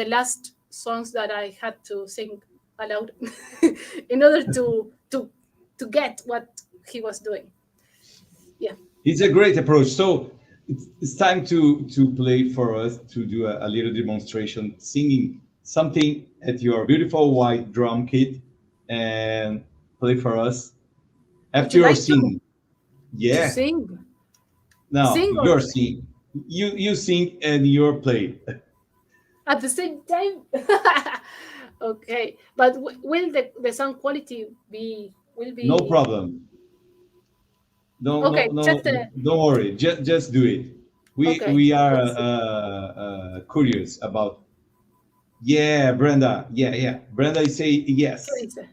last songs that I had to sing aloud in order to get what he was doing. Yeah. It's a great approach. So it's time to play for us to do a little demonstration, singing something at your beautiful white drum kit, and play for us Would after you you're like singing. to Yeah. sing? Now Sing or you're singing. You sing and you're play. at the same time? Okay. But will the sound quality will No be problem. No, no, okay? no. Just Don't worry. Just do it. We okay. we are Let's see. curious about. Yeah, Brenda. Yeah, yeah. Brenda is say ¿Qué yes. dice?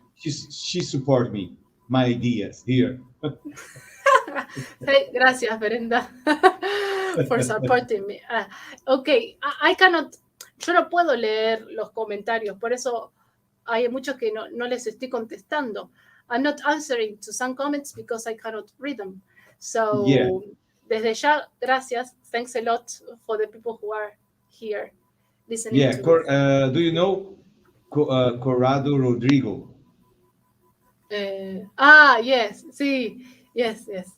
She support me. My ideas here. Hey, gracias, Brenda, for supporting me. Ok, I cannot, yo no puedo leer los comentarios, por eso hay muchos que no les estoy contestando. I'm not answering to some comments because I cannot read them. Yeah, So, desde ya, gracias. Thanks a lot for the people who are here listening yeah. to me. Do you know Corrado Rodrigo? Yes, sí, yes, yes.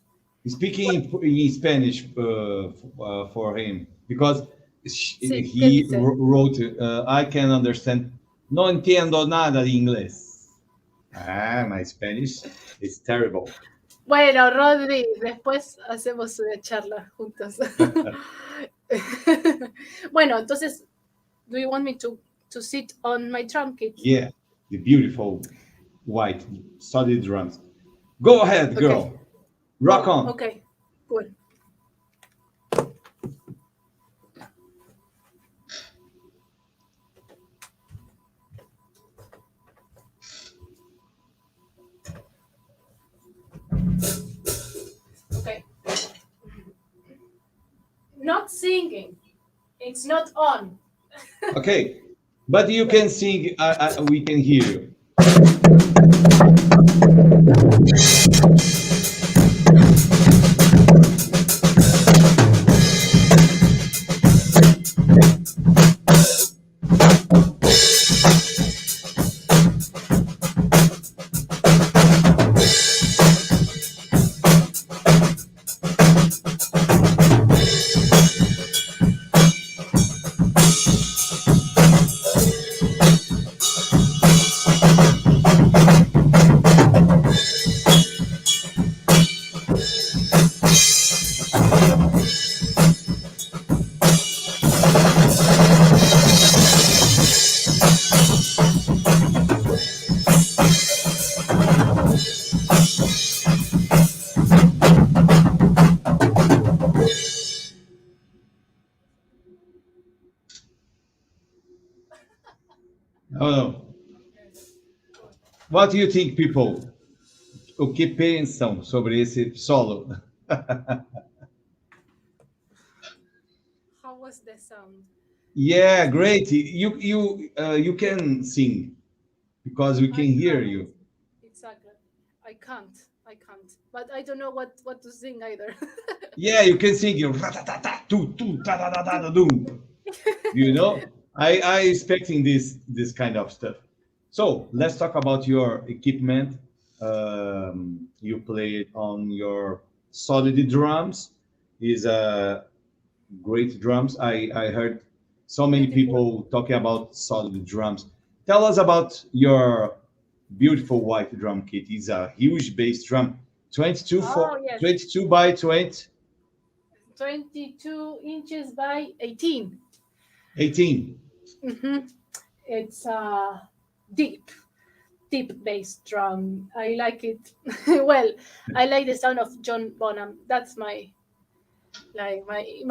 Speaking in Spanish for him because Sí, ¿qué he dice? wrote, I can understand. No entiendo nada de inglés. Ah, my Spanish is terrible. Bueno, Rodri, después hacemos una charla juntos. Bueno, entonces, do you want me to sit on my drum kit? Yeah, the beautiful white solid drums. Go ahead, Okay. girl. Rock Oh, on. okay, cool. Okay. Not singing. It's not on. Okay, but you can sing. We can hear you. Oh no. What do you think, people? O que pensam sobre esse solo? How was the sound? Yeah, great. You can sing because we I can hear can't. you. Exactly. I can't. But I don't know what to sing either. Yeah, you can sing. You doom. You know, I expecting this kind of stuff. So let's talk about your equipment. You play it on your solid drums. Is great drums. I heard so many Beautiful. people talking about solid drums. Tell us about your beautiful white drum kit. It's a huge bass drum, 22 for Oh, yes. 22 by 20, 22 inches by 18. 18. Mm-hmm. It's a deep, deep bass drum. I like it. Well, I like the sound of John Bonham. That's my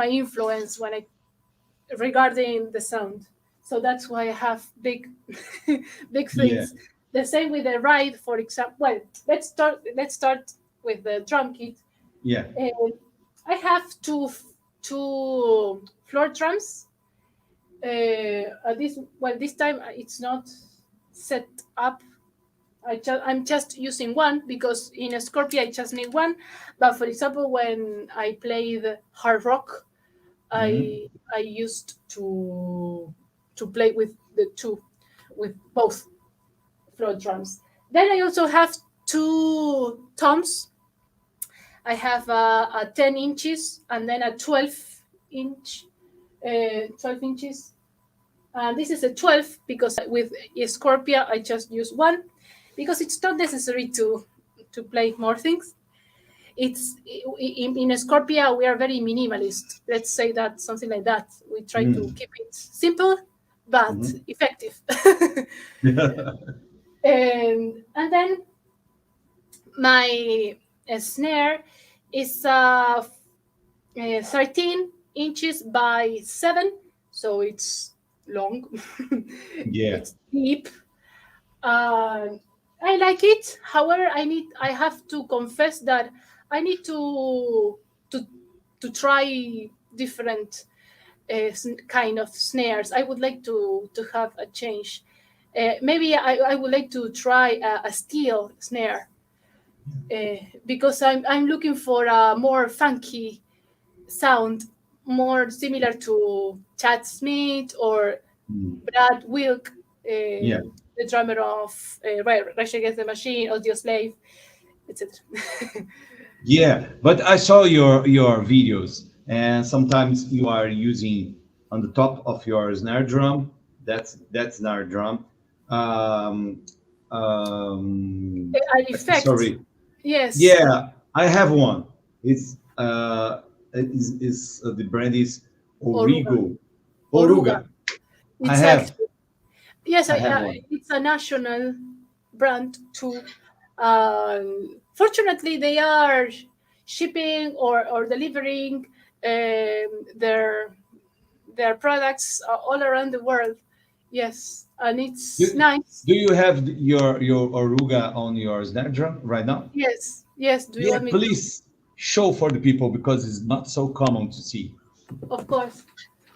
influence when I regarding the sound. So that's why I have big big Yeah. things. The same with the ride, for example. Well, let's start with the drum kit. Yeah. I have two floor drums. This time it's not set up. I'm just using one because in a Scorpio I just need one. But for example, when I played hard rock, Mhm. I used to play with with both floor drums. Then I also have two toms. I have a 10 inches and then a 12 inch, 12 inches. And this is a 12 because with Scorpia I just use one because it's not necessary to play more things. It's in Scorpia we are very minimalist. Let's say that something like that. We try to Mm. keep it simple but Mhm. effective. And then my snare is 13 inches by 7, so it's long. Yeah. It's deep. I like it. However, I have to confess that I need to to try different kind of snares. I would like to have a change. Maybe I would like to try a steel snare because I'm looking for a more funky sound, more similar to Chad Smith or Mm. Brad Wilk, Yeah. the drummer of Rage Against the Machine, Audio Slave, etc. Yeah, but I saw your videos, and sometimes you are using on the top of your snare drum. That's snare drum. Um, An effect, sorry. yes, Yeah, I have one. The brand is Oruga, Origo. Oruga, Oruga. I have. exactly. Yes, I have one. it's a national brand too. Fortunately, they are shipping or delivering their products all around the world. Yes, and it's Do, nice. do you have your Oruga on your snare drum right now? Yes, yes. Do you Yeah, want me to? please show for the people because it's not so common to see. Of course.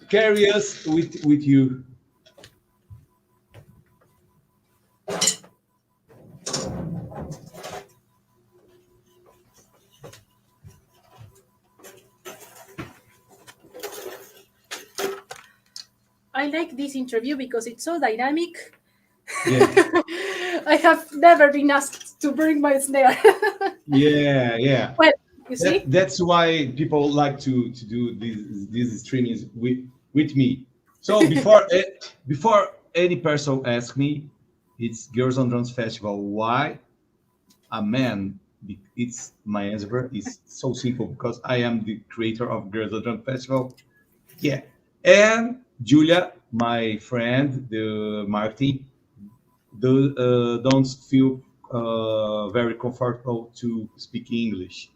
Carry us with you. I like this interview because it's so dynamic. Yeah, I have never been asked to bring my snare. yeah, yeah. Well, you see? That's why people like to do these streamings with me. So before any person asks me, it's Girls on Drums Festival. Why a man? It's my answer is so simple because I am the creator of Girls on Drums Festival. Yeah, and Julia, my friend, the marketing, don't feel very comfortable to speak English.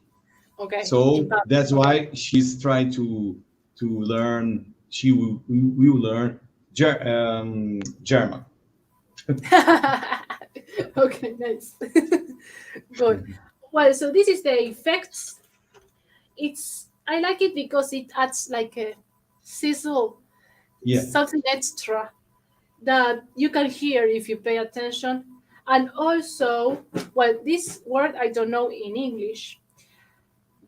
Okay. In So fact, that's okay. why she's trying to learn. She will learn German. Okay, nice. Good. Well, so this is the effects. It's I like it because it adds like a sizzle, Yeah. something extra that you can hear if you pay attention. And also, well, this word I don't know in English,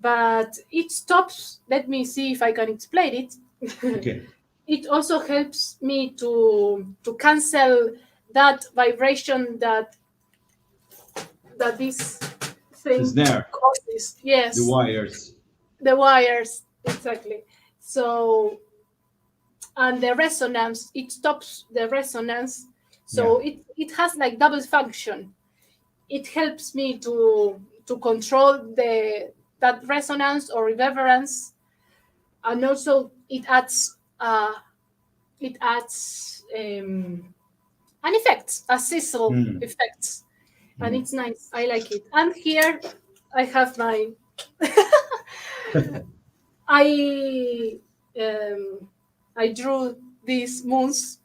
but it stops. Let me see if I can explain it. Okay. It also helps me to cancel that vibration that this The thing snare, causes. the Yes, wires. the wires exactly. So and the resonance, it stops the resonance. Yeah. So it has like double function. It helps me to control the that resonance or reverberance, and also it adds an effect, a sizzle Mm. effect, and Mm. it's nice. I like it. And here I have my I um, I drew these moons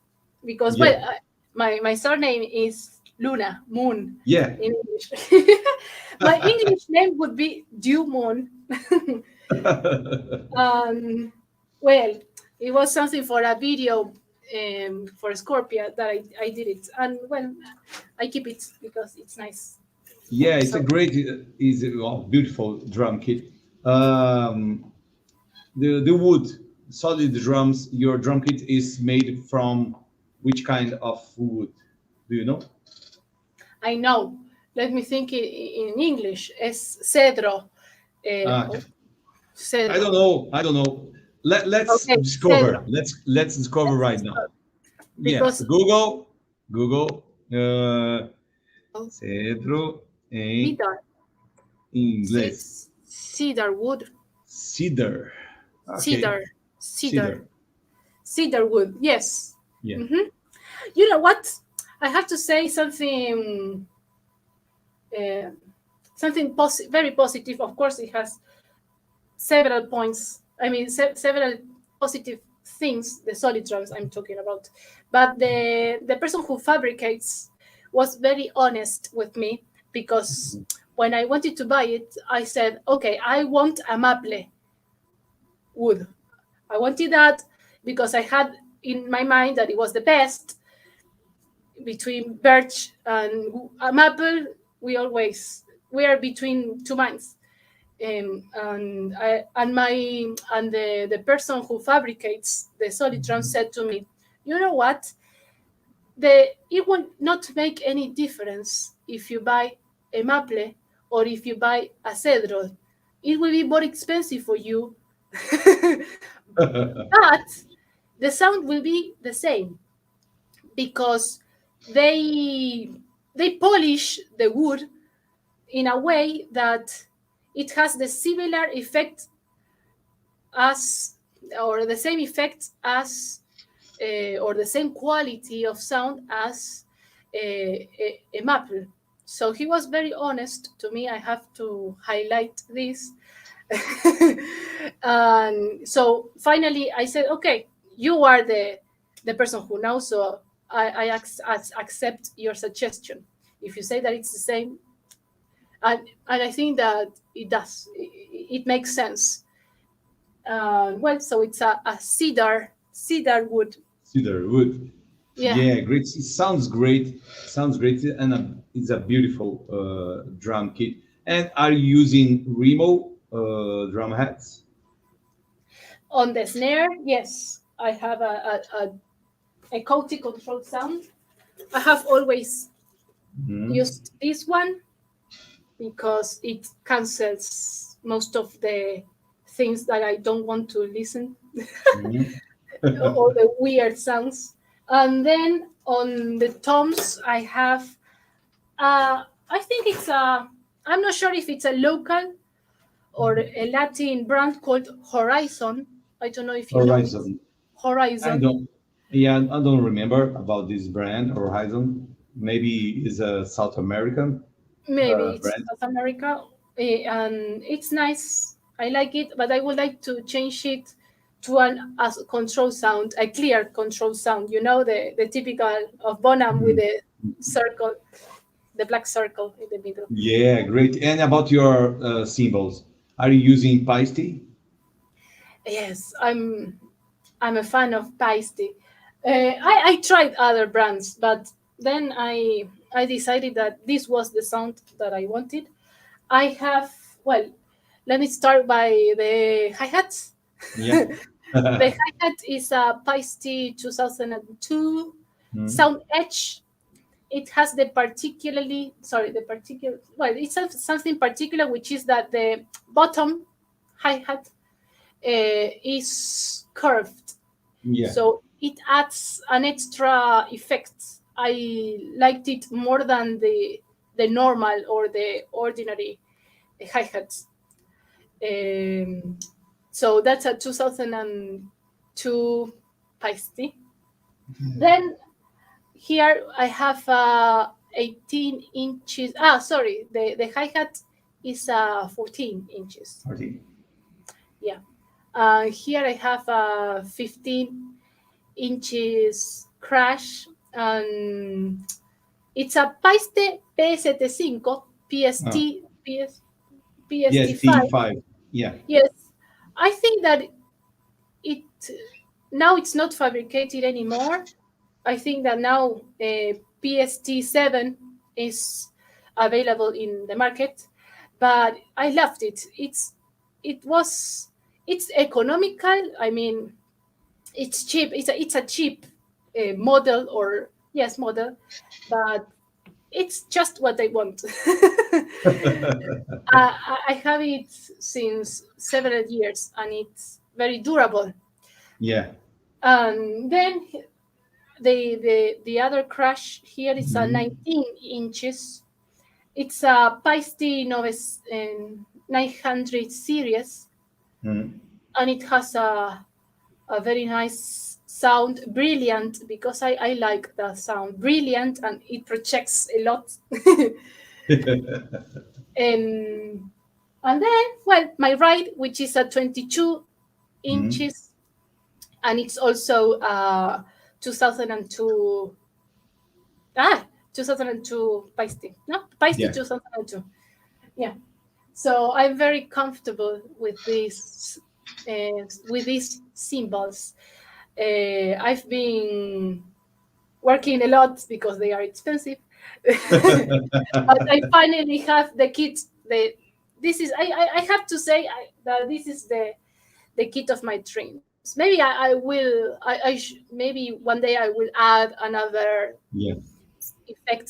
because Yeah. my surname is Luna, moon, Yeah. in English. My English name would be Dew Moon. Well, it was something for a video for Scorpia that I did it, and well, I keep it because it's nice. Yeah, it's a So great, is beautiful drum kit. The wood, solid drums. Your drum kit is made from which kind of wood? Do you know? I know. Let me think in English. Es cedro. Uh, Oh, I don't cedro. know. I don't know. Let's Okay, discover. cedro. Let's discover right now. Yeah, Because Google, cedro em cedar, inglês. cedar wood, Cedar. Okay, cedar, cedar. cedar, cedar wood. Yes. Yeah. Hmm. You know what? I have to say something. Uh, something very positive. Of course, it has several points. I mean, several positive things. The solid drums I'm talking about, but the person who fabricates was very honest with me because when I wanted to buy it, I said, "Okay, I want a maple wood. I wanted that because I had in my mind that it was the best between birch and a maple. We are between two minds." The person who fabricates the solid drum said to me, "You know what? It will not make any difference if you buy a maple or if you buy a cedro. It will be more expensive for you, but the sound will be the same because they they polish the wood in a way that it has the similar effect as or the same effect as or the same quality of sound as a maple." So he was very honest to me. I have to highlight this. And so finally I said, "Okay, you are the person who knows, so I accept your suggestion. If you say that it's the same, and I think that it does. It makes sense. Well, so it's a cedar wood. Cedar wood. Yeah. Yeah, great. It sounds great. Sounds great, and it's a beautiful drum kit. And are you using Remo drum hats? On the snare, yes, I have a quality control sound. I have always Mhm. used this one because it cancels most of the things that I don't want to listen, Mhm. all the weird sounds. And then on the toms, I have, I think it's a, I'm not sure if it's a local or a Latin brand called Horizon. I don't know if you know it. Horizon. I Horizon, don't. Yeah, I don't remember about this brand Horizon. Maybe it's a South American maybe it's brand. South America, and it's nice. I like it, but I would like to change it to an as control sound, a clear control sound. You know, the typical of Bonham with Mhm. the circle, the black circle in the middle. Yeah, great. And about your symbols, are you using Paiste? Yes, I'm a fan of Paiste. I tried other brands, but then I decided that this was the sound that I wanted. I have, well, let me start by the hi hats. Yeah. The hi hat is a Paiste 2002 Mhm. Sound Edge. It has the particular, well, it's something particular, which is that the bottom hi hat is curved, Yeah. so it adds an extra effect. I liked it more than the normal or the ordinary hi hats. Um, so that's a 2002 Paiste. Then here I have 18 inches. Sorry, the hi hat is 14 inches. Party. Yeah. Here I have 15 inches crash, and it's a Paiste P75 PST Yes, PST5. T5. Yeah. Yes, I think that it now it's not fabricated anymore. I think that now PST7 is available in the market, but I loved it. It's economical. I mean, it's cheap. It's a cheap model, or yes, model, but it's just what I want. I have it since several years, and it's very durable. Yeah. And then the other crash here is a Mhm. 19 inches. It's a Paiste 900 series, Mhm. and it has a very nice sound, brilliant, because I like the sound, brilliant, and it projects a lot. and and then, well, my right, which is a 22 Mhm. inches, and it's also 2002. 2002 Paiste. No, Paiste Yeah. 2002. Yeah. So I'm very comfortable with these symbols. I've been working a lot because they are expensive, but I finally have the kit. This is I have to say that this is the kit of my dreams. Maybe I will maybe one day I will add another Yeah. effect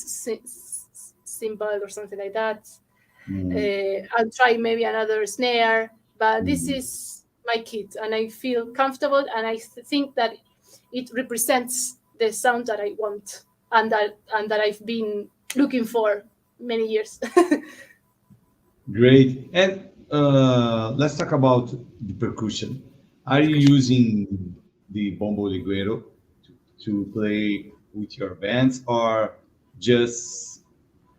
symbol or something like that. Mhm. I'll try maybe another snare, but this Mhm. is my kit, and I feel comfortable, and I think that it represents the sound that I want, and that I've been looking for many years. Great. And let's talk about the percussion. Are you using the bombo liguero to play with your bands, or just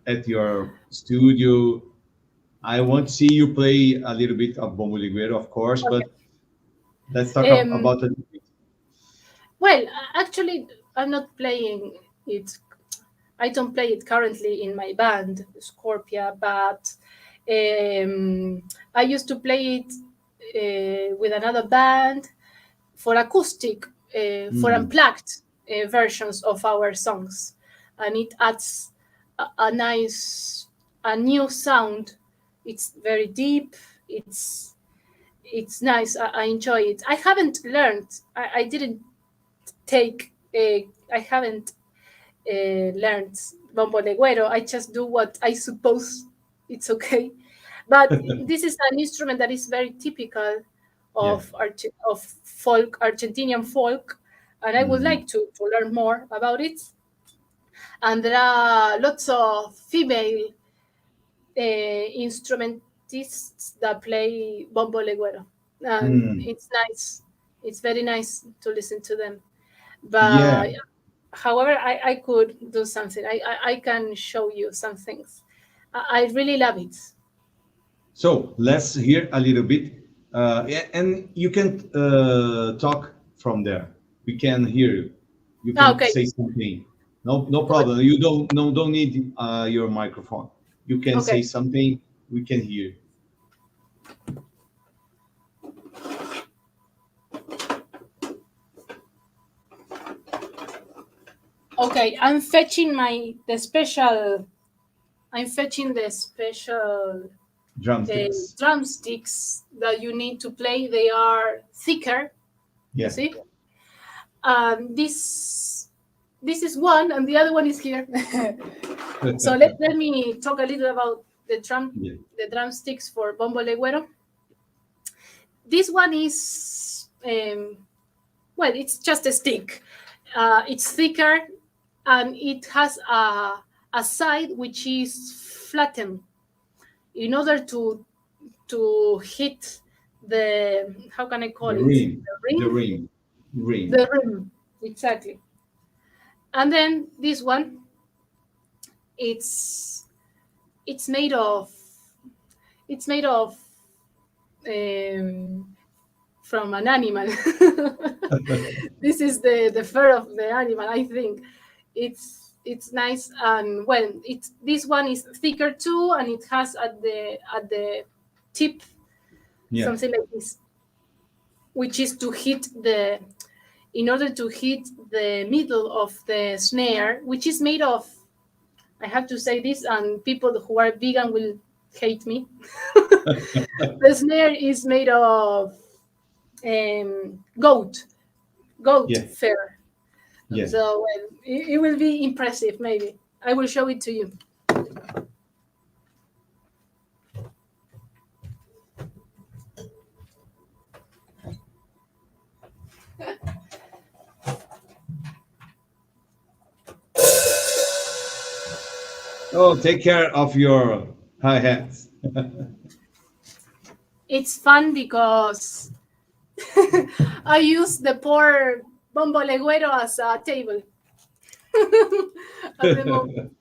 at your studio? I want to see you play a little bit of bombo liguero, of course, Okay. but let's talk Um, about it. well, actually, I'm not playing it. I don't play it currently in my band, Scorpia, but I used to play it with another band for acoustic, for Mm. unplugged versions of our songs, and it adds a nice, a new sound. It's very deep. It's nice. I enjoy it. I haven't learned. I didn't take. I haven't learned bombo leguero. I just do what I suppose it's okay. But this is an instrument that is very typical Yeah. of folk, Argentinian folk, and I would Mhm. like to learn more about it. And there are lots of female instrumentists that play bombo leguero, and Mm. it's nice. It's very nice to listen to them. Yeah. But however, I could do something. I can show you some things. I really love it. So let's hear a little bit, and you can talk from there. We can hear you. You can Okay, say something. No, no good. problem. You don't need your microphone. You can say Okay, something. We can hear. okay. I'm fetching the special Drumsticks. drumsticks that you need to play. They are thicker. You Yeah. see, this is one, and the other one is here. So let me talk a little about Yeah. the drumsticks for bombo legüero. This one is well, it's just a stick. It's thicker, and it has a side which is flattened in order to hit the, how can I call The it, rim. the The ring, rim. Rim. the rim, exactly. And then this one, it's it's made of it's made of um, from an animal. This is the fur of the animal. I think it's nice, and well, this one is thicker too, and it has at the tip something like this, which is to hit in order to hit the middle of the snare, which is made of, I have to say this, and people who are vegan will hate me. The snare is made of goat fur. Yeah. So well, it will be impressive, maybe. I will show it to you. Oh, take care of your hi-hats. It's fun because I use the poor bombo legüero as a table. At the moment.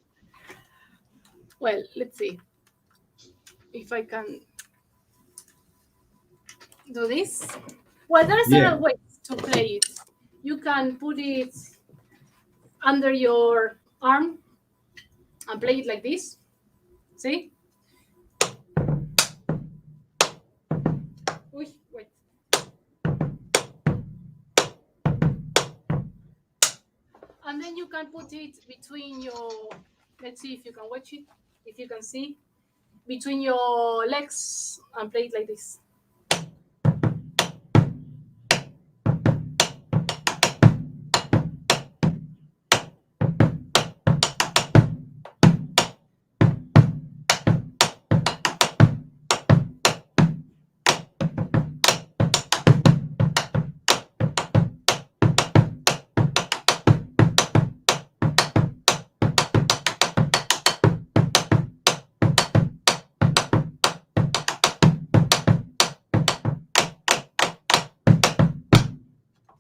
Well, let's see if I can do this. Well, there are several ways to play it. You can put it under your arm and play it like this. See? Wait. And then you can put it between your, let's see if you can watch it, if you can see, between your legs and play it like this.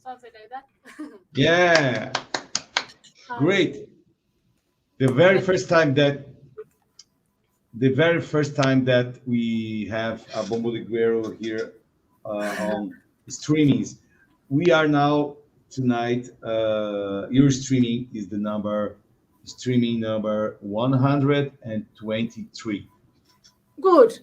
Something like that. Yeah, great. The very first time that we have a bombo liguero here on streamings, we are now tonight. Your streaming is streaming number 123. Good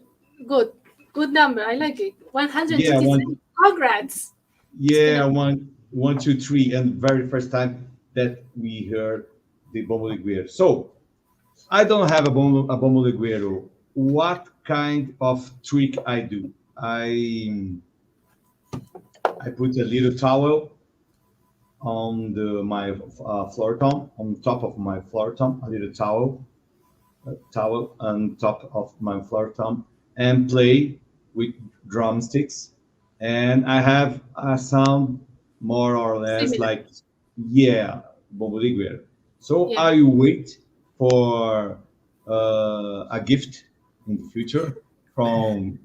number. I like it. 123. Congrats. Yeah, 123, and very first time that we heard the bombo liguero. So I don't have a bombo liguero. What kind of trick I do? I put a little towel on my floor tom, on top of my floor tom, a little towel on top of my floor tom, and play with drumsticks. And I have a sound more or less like, bombo liguero. So I wait for a gift in the future from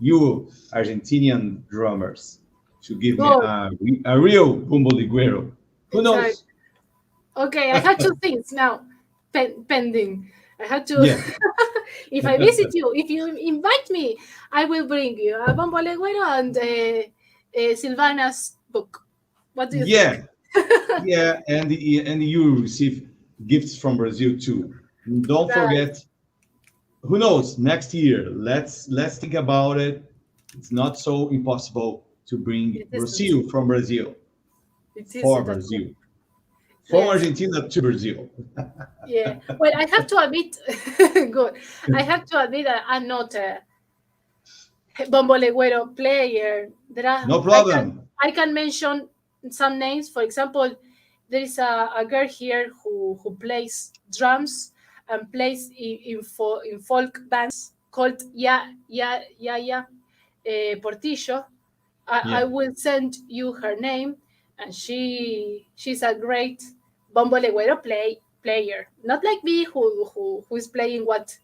you Argentinian drummers to give me a real bombo liguero. Who knows? Okay, I have two things now pending. I have to. Yeah. If I visit you, if you invite me, I will bring you a bombo liguero and Silvana's book. What do you think? Yeah, and you receive gifts from Brazil too. Don't forget. Who knows? Next year, let's think about it. It's not so impossible to bring ROCÍO from Brazil for Brazil. From Argentina to Brazil. Yeah. Well, I have to admit, good. I have to admit that I'm not a bombo liguero player. No problem. I can mention some names. For example, there is a girl here who plays drums and plays in folk bands called Yaya Portillo. I will send you her name, and she's a great bombo liguero player. Not like me, who is playing what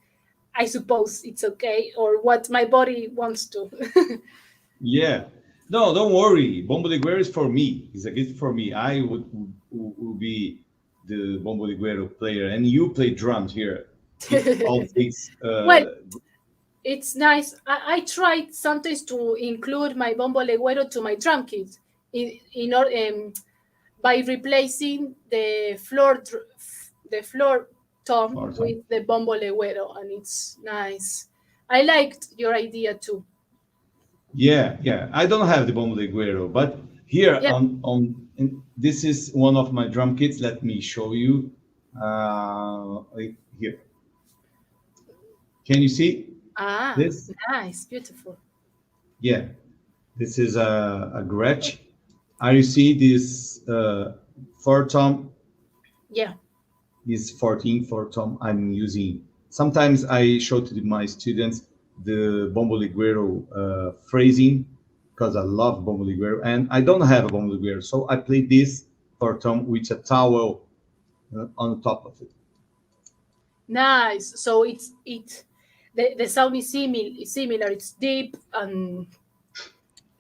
I suppose it's okay or what my body wants to. Yeah. No, don't worry. Bombo liguero is for me. It's a gift for me. I would be the bombo liguero player, and you play drums here. All things. Well, it's nice. I tried sometimes to include my bombo legüero to my drum kit in by replacing the floor tom For some. with the bombo legüero, and it's nice. I liked your idea too. Yeah, yeah. I don't have the bombo de guero, but here Yeah. this is one of my drum kits. Let me show you. Right here. Can you see Ah, this? nice, beautiful. Yeah, this is a Gretsch. Are you see this four tom? Yeah. Is 14 for tom I'm using. Sometimes I show to my students the bombo liguero phrasing because I love bombo liguero and I don't have a bombo liguero, so I play this for tom with a towel on top of it. Nice. So the sound is similar. It's deep and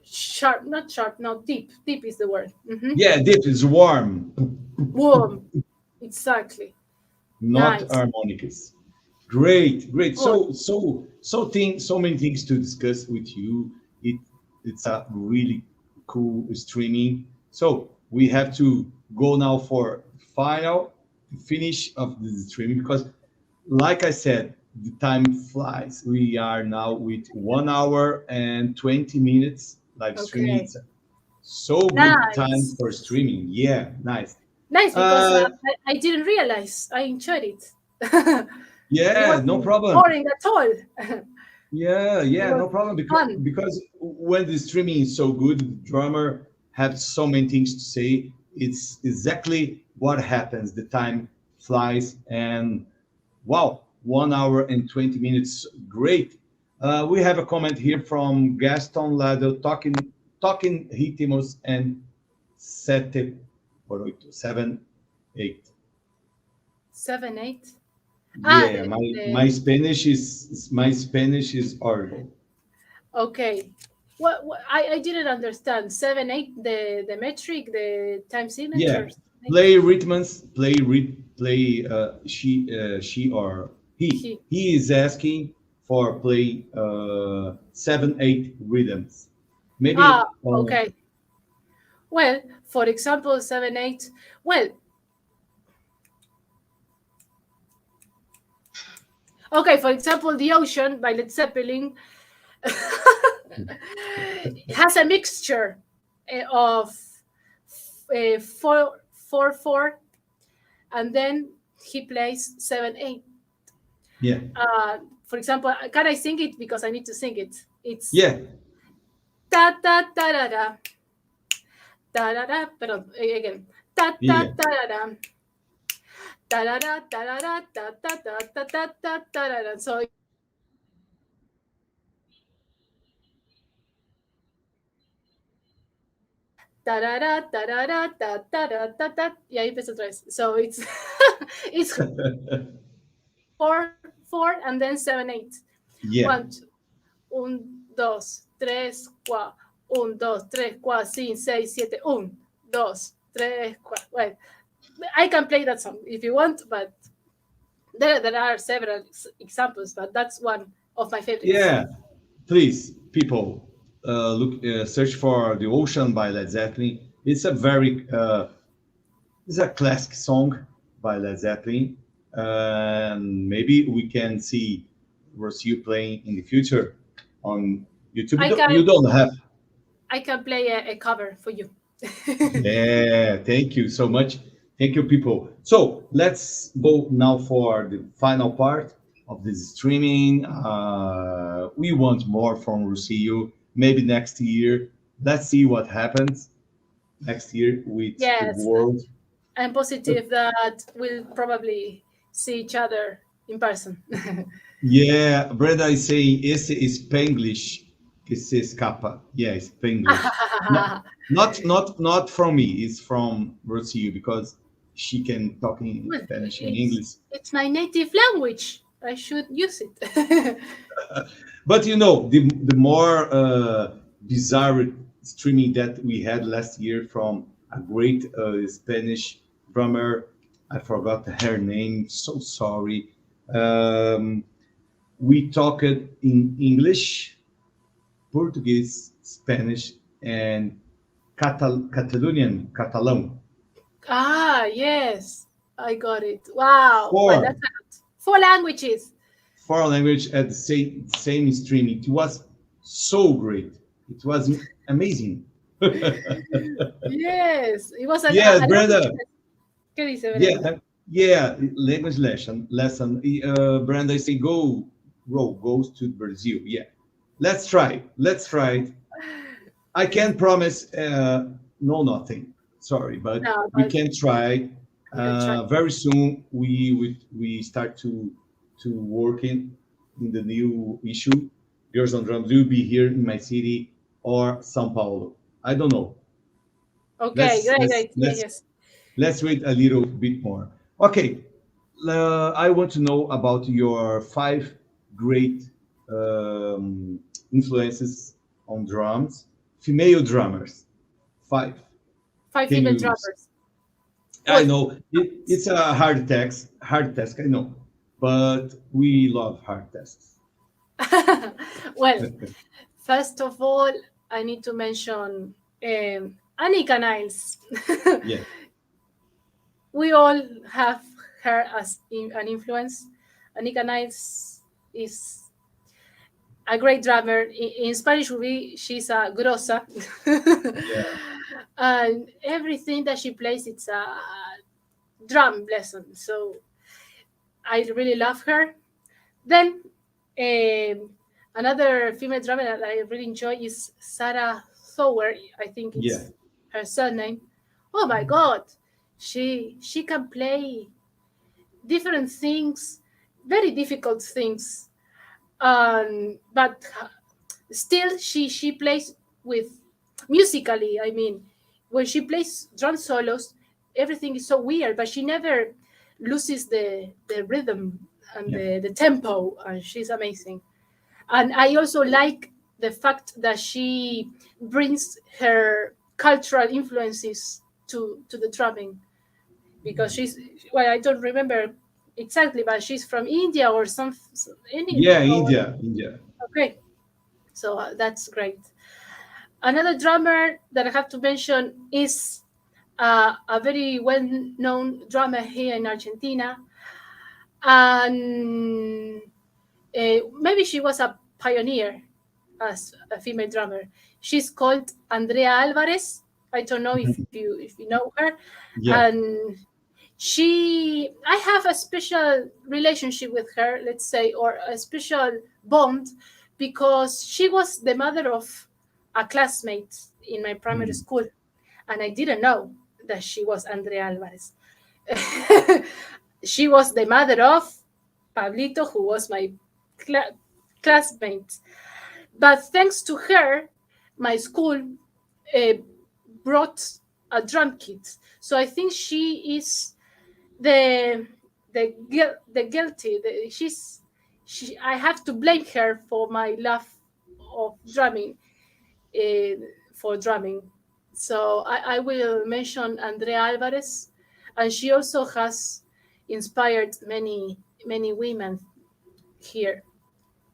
sharp, not sharp, no, deep. Deep is the word. Yeah, this is warm, Warm. Exactly. not Nice. harmonicas. Great, great. Good. So many things to discuss with you. It's a really cool streaming. So we have to go now for final finish of the streaming because, like I said, the time flies. We are now with 1 hour and 20 minutes live streaming. Okay. It's so good time Nice. for streaming. Yeah, nice. Nice because Uh, I didn't realize I enjoyed it. It yeah, no wasn't problem. boring at all. Yeah, It yeah, was no problem. fun. Because when the streaming is so good, the drummer have so many things to say. It's exactly what happens. The time flies, and wow, 1 hour and 20 minutes. Great. We have a comment here from Gaston Lado talking ritmos and sete por oito, 7, 8. 7, 8. Ah, Yeah, my Spanish is horrible. okay. What I didn't understand. 7, 8. The metric, the time Yeah, signatures. play rhythms, play. She or he. He. He is asking for play 7, 8 rhythms. Ah, Maybe. okay. Well, for example, 7, 8. Well, okay. For example, the ocean by Led Zeppelin has a mixture of 4, 4, 4, and then he plays 7, 8. Yeah, For example, can I sing it because I need to sing it? It's yeah, ta ta ta da da da da da. Perdón, again. Ta ta yeah. ta da da da da da da da da da da da da da da da. So da da da da da da da da da da. Y ahí empezó otra vez. So it's it's 4, 4, and then 7, 8. Yeah. 1, 2, 3, 4. 1, 2, 3, 4, 5, 6, 7. 1, 2, 3, 4. Well, I can play that song if you want, but there are several examples, but that's one of my favorites. Yeah, please, people, search for "The Ocean" by Led Zeppelin. It's a classic song by Led Zeppelin, and maybe we can see ROCÍO playing in the future on YouTube. You don't have. I can play a cover for you. Yeah, thank you so much. Thank you, people. So let's go now for the final part of this streaming. We want more from ROCÍO. Maybe next year. Let's see what happens next year with the world. I'm positive that we'll probably see each other in person. Yeah, Brenda is saying esse Spanglish que se escapa. Yeah, Spanglish. Not from me. It's from ROCÍO because she can talk in Spanish and English. It's my native language. I should use it. But the more bizarre streaming that we had last year from a great Spanish drummer. I forgot her name. So sorry. We talked in English, Portuguese, Spanish, and Catalan. Ah, yes, I got it. Wow. Well, Four, that's a lot. Four languages. four language at the same stream. It was so great. It was amazing. Yes, it was Yes, a language Brenda. test. ¿Qué dice Yeah, Brenda? yeah. Language lesson. Brenda say goes to Brazil. Yeah, let's try. Let's try. I can't promise no nothing. Sorry, but No, we but can try. we can try. Very soon we start to working in the new issue. Girls on Drums will be here in my city or São Paulo. I don't know. Okay, Let's great, let's great. Yes, let's yes. let's wait a little bit more. Okay, I want to know about your five great influences on drums, female drummers. Five. Five Can female you? drummers. I Well, know it's a hard task. I know, but we love hard tasks. well, first of all, I need to mention Annika Niles. Yeah. We all have her as an influence. Annika Niles is a great drummer. In Spanish, she's a grossa. Yeah. And everything that she plays, it's a drum lesson. So I really love her. Then another female drummer that I really enjoy is Sarah Thower. I think Yeah. it's her surname. Oh my God, she can play different things, very difficult things, but still she plays with musically. I mean, when she plays drum solos, everything is so weird, but she never loses the rhythm and Yeah. the tempo, and she's amazing. And I also like the fact that she brings her cultural influences to the drumming, because she's, well, I don't remember exactly, but she's from India or any, Yeah. or India. India. okay, so that's great. Another drummer that I have to mention is a very well-known drummer here in Argentina, and maybe she was a pioneer as a female drummer. She's called Andrea Alvarez. I don't know if you know her, Yeah. and I have a special relationship with her, let's say, or a special bond, because she was the mother of a classmate in my primary Mm. school, and I didn't know that she was Andrea Alvarez. She was the mother of Pablito, who was my classmate. But thanks to her, my school uh, brought a drum kit. So I think she is the the guilty. I have to blame her for my love of drumming, for drumming. So I will mention Andrea Alvarez, and she also has inspired many women here,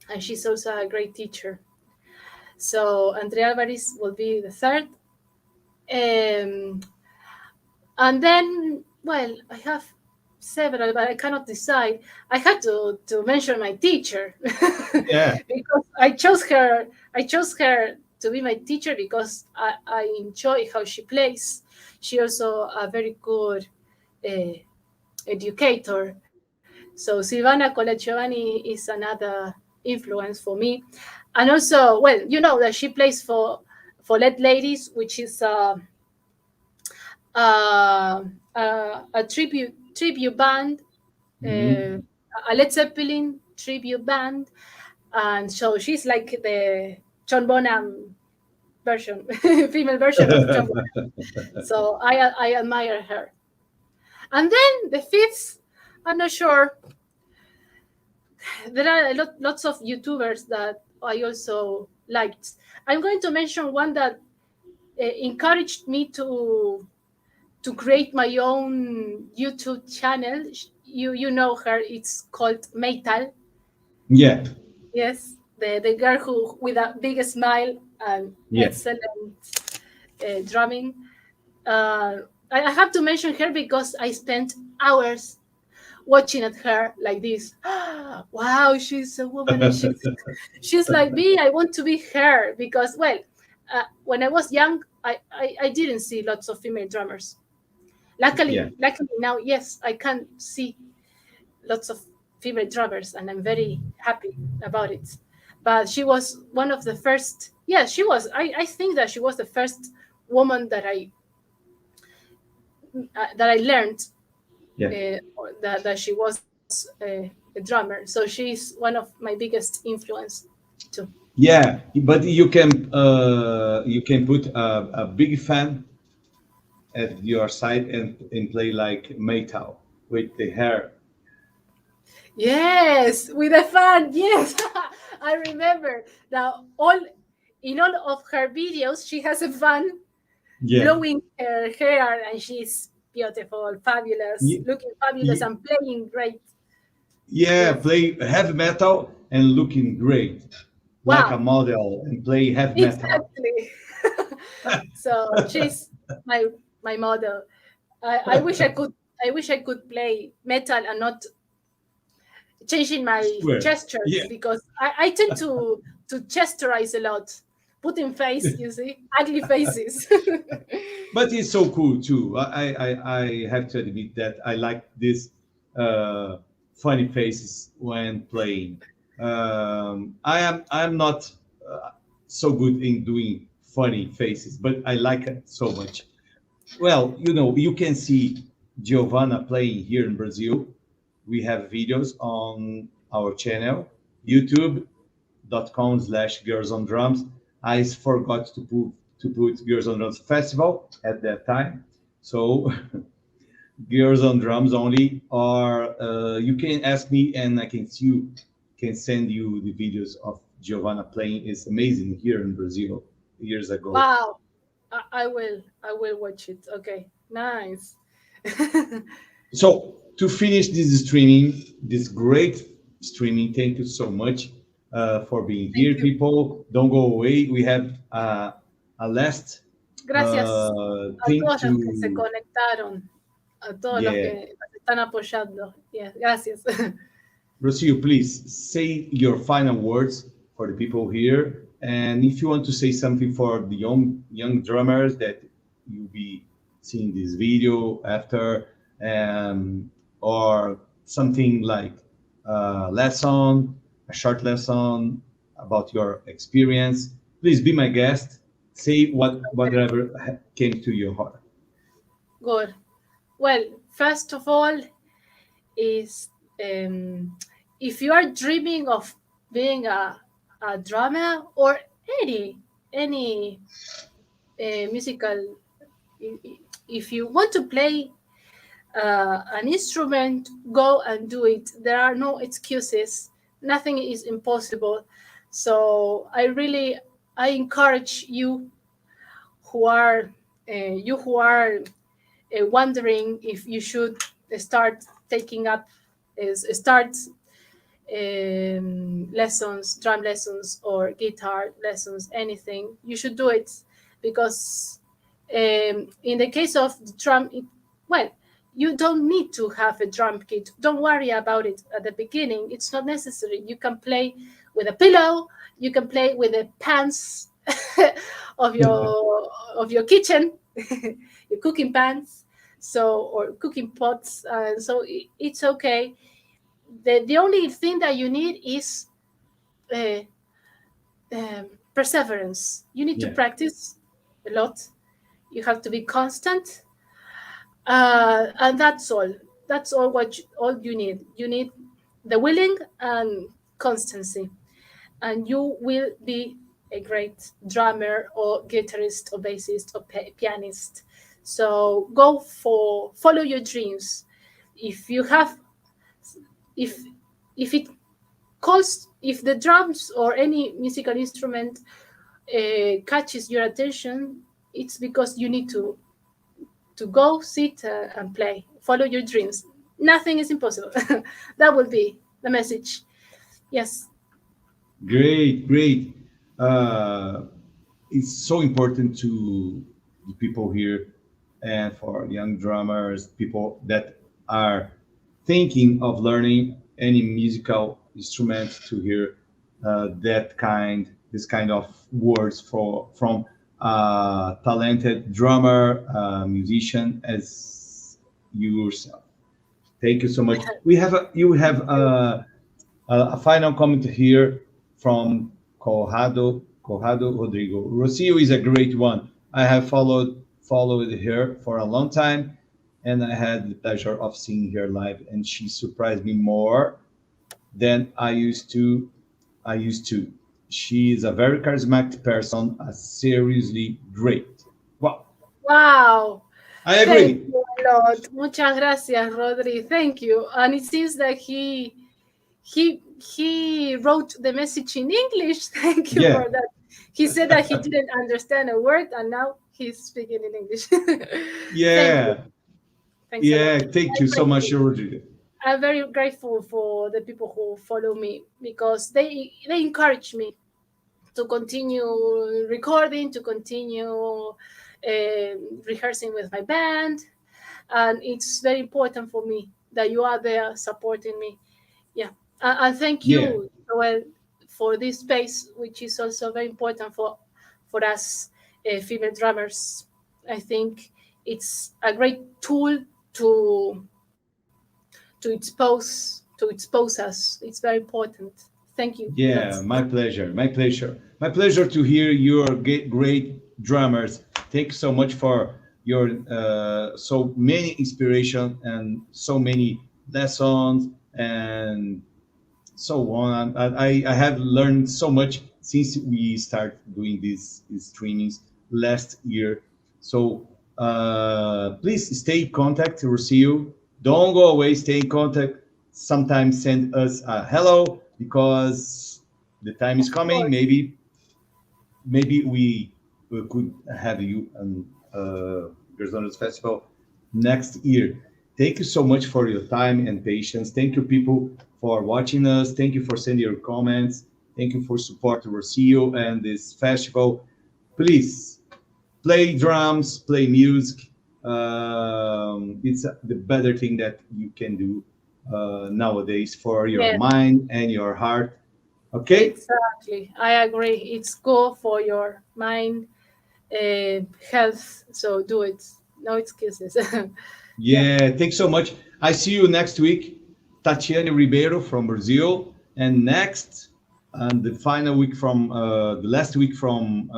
and she's also a great teacher. So Andrea Alvarez will be the third. Um, and then, well, I have several, but I cannot decide. I had to mention my teacher Yeah. because I chose her to be my teacher because I enjoy how she plays. She also a very good uh, educator. So Silvana Colagiovanni is another influence for me, and also, well, you know that she plays for Let Ladies, which is a tribute band, Hmm. a Led Zeppelin tribute band, and so she's like the John Bonham version, female version of John Bonham. So I admire her. And then the fifth, I'm not sure. There are lots of YouTubers that I also liked. I'm going to mention one that encouraged me to create my own YouTube channel. You know her. It's called Maytal. Yeah. Yes, the girl who with a big smile and Yeah. excellent drumming. I have to mention her because I spent hours watching at her like this. Wow, she's a woman and she's like me. I want to be her because, well, when I was young, I didn't see lots of female drummers. Yeah. Luckily now, yes, I can see lots of female drummers, and I'm very happy about it. But she was one of the first. Yeah, she was. I think that she was the first woman that I learned Yeah. that she was a drummer. So she's one of my biggest influence too. Yeah. But you can put a big fan at your side and play like metal with the hair. Yes, with a fan. Yes, I remember that all in all of her videos, she has a fan Yeah. blowing her hair, and she's beautiful, fabulous, Ye- looking fabulous, ye- and playing great. Yeah, Yes. play heavy metal and looking great, like a Wow. model, and play heavy metal. Exactly. So she's my my model. I wish I could. I wish I could play metal and not changing my Swear. gestures Yeah, because I tend to gesterize a lot, putting face. You see, ugly faces. but it's so cool too. I have to admit that I like this funny faces when playing. I'm not so good in doing funny faces, but I like it so much. Well, you can see Giovanna playing here in Brazil. We have videos on our channel, youtube.com/girls on drums. I forgot to put Girls on Drums Festival at that time. So Girls on Drums only, or you can ask me and I can send you the videos of Giovanna playing. It's amazing here in Brazil years ago. Wow. I will watch it. Okay. Nice. So to finish this streaming, this great streaming, thank you so much for being Thank here, you. people. Don't go away. We have a last Gracias a thing todos los que se to, conectaron, a todos los yeah. que nos están apoyando. Yeah, gracias. Rocio, please say your final words for the people here. And if you want to say something for the young drummers that you'll be seeing this video after, or something like a lesson, a short lesson about your experience, please be my guest. Say whatever came to your heart. Good. Well, first of all, is if you are dreaming of being a drummer or any musical, if you want to play an instrument, go and do it. There are no excuses. Nothing is impossible. So I encourage who are wondering if you should start taking up start lessons, drum lessons or guitar lessons, anything. You should do it because in the case of the drum, well, you don't need to have a drum kit. Don't worry about it at the beginning. It's not necessary. You can play with a pillow. You can play with the pans of your kitchen, your cooking pans, or cooking pots. So it's okay. The only thing that you need is uh, perseverance. You need to Yeah. practice a lot. You have to be constant, and that's all. That's all you need. You need the willing and constancy, and you will be a great drummer or guitarist or bassist or pianist. So follow your dreams. If you have, if if it calls, if the drums or any musical instrument catches your attention, it's because you need to go sit and play. Follow your dreams. Nothing is impossible. That would be the message. Yes. Great, great. Uh, it's so important to the people here and for young drummers, people that are thinking of learning any musical instrument to hear this kind of words from a talented drummer, musician as you yourself. Thank you so much. You have a final comment here from Corrado Rodrigo. Rocio is a great one. I have followed her for a long time, and I had the pleasure of seeing her live, and she surprised me more than I used to. She is a very charismatic person, a seriously great. Well, Wow. I Thank agree. you a lot. Muchas gracias, Rodri. Thank you. And it seems that he wrote the message in English. Thank you Yeah, for that. He said that he didn't understand a word, and now he's speaking in English. Thank you. yeah, Thanks a lot. yeah. Thank you I'm so much, grateful. Rodrigo. I'm very grateful for the people who follow me because they encourage me to continue recording, to continue rehearsing with my band, and it's very important for me that you are there supporting me. Yeah, and thank Yeah, you, Joel, for this space, which is also very important for us female drummers. I think it's a great tool to to expose us. It's very important. Thank you. yeah, That's my pleasure, my pleasure, my pleasure to hear your great drummers. Thank you so much for your so many inspiration and so many lessons and so on. I have learned so much since we start doing these trainings last year. So please stay in contact, Rocio. Don't go away. Stay in contact. Sometimes send us a hello because the time is of coming. course. Maybe we could have you on Gerzonos Festival next year. Thank you so much for your time and patience. Thank you, people, for watching us. Thank you for sending your comments. Thank you for support Rocio and this festival. Please play drums, play music. It's the better thing that you can do nowadays for your Yes, mind and your heart. Okay? exactly. I agree. It's good for your mind, health. So do it. No excuses. Yeah. Yeah, thanks so much. I see you next week, Tatiane Ribeiro from Brazil, and next, and the final week from the last week from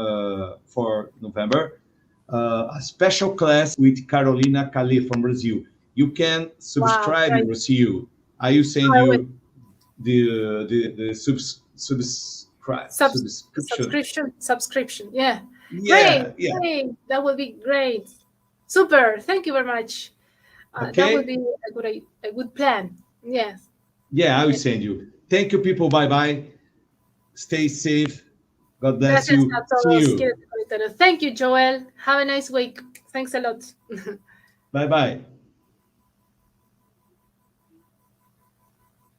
for November, a special class with Carolina Calais from Brazil. You can Wow. subscribe in Great. Brazil. I will send I will. you the subscription. Subscription. Yeah. Great. Yeah, yeah. Great. That would be great. Super. Thank you very much. That would Okay. be a good plan. Yes. Yeah, I will Yeah. send you. Thank you, people. Bye bye. Stay safe. God bless Gracias you. a See todos. you. Thank you, Joel. Have a nice week. Thanks a lot. Bye bye.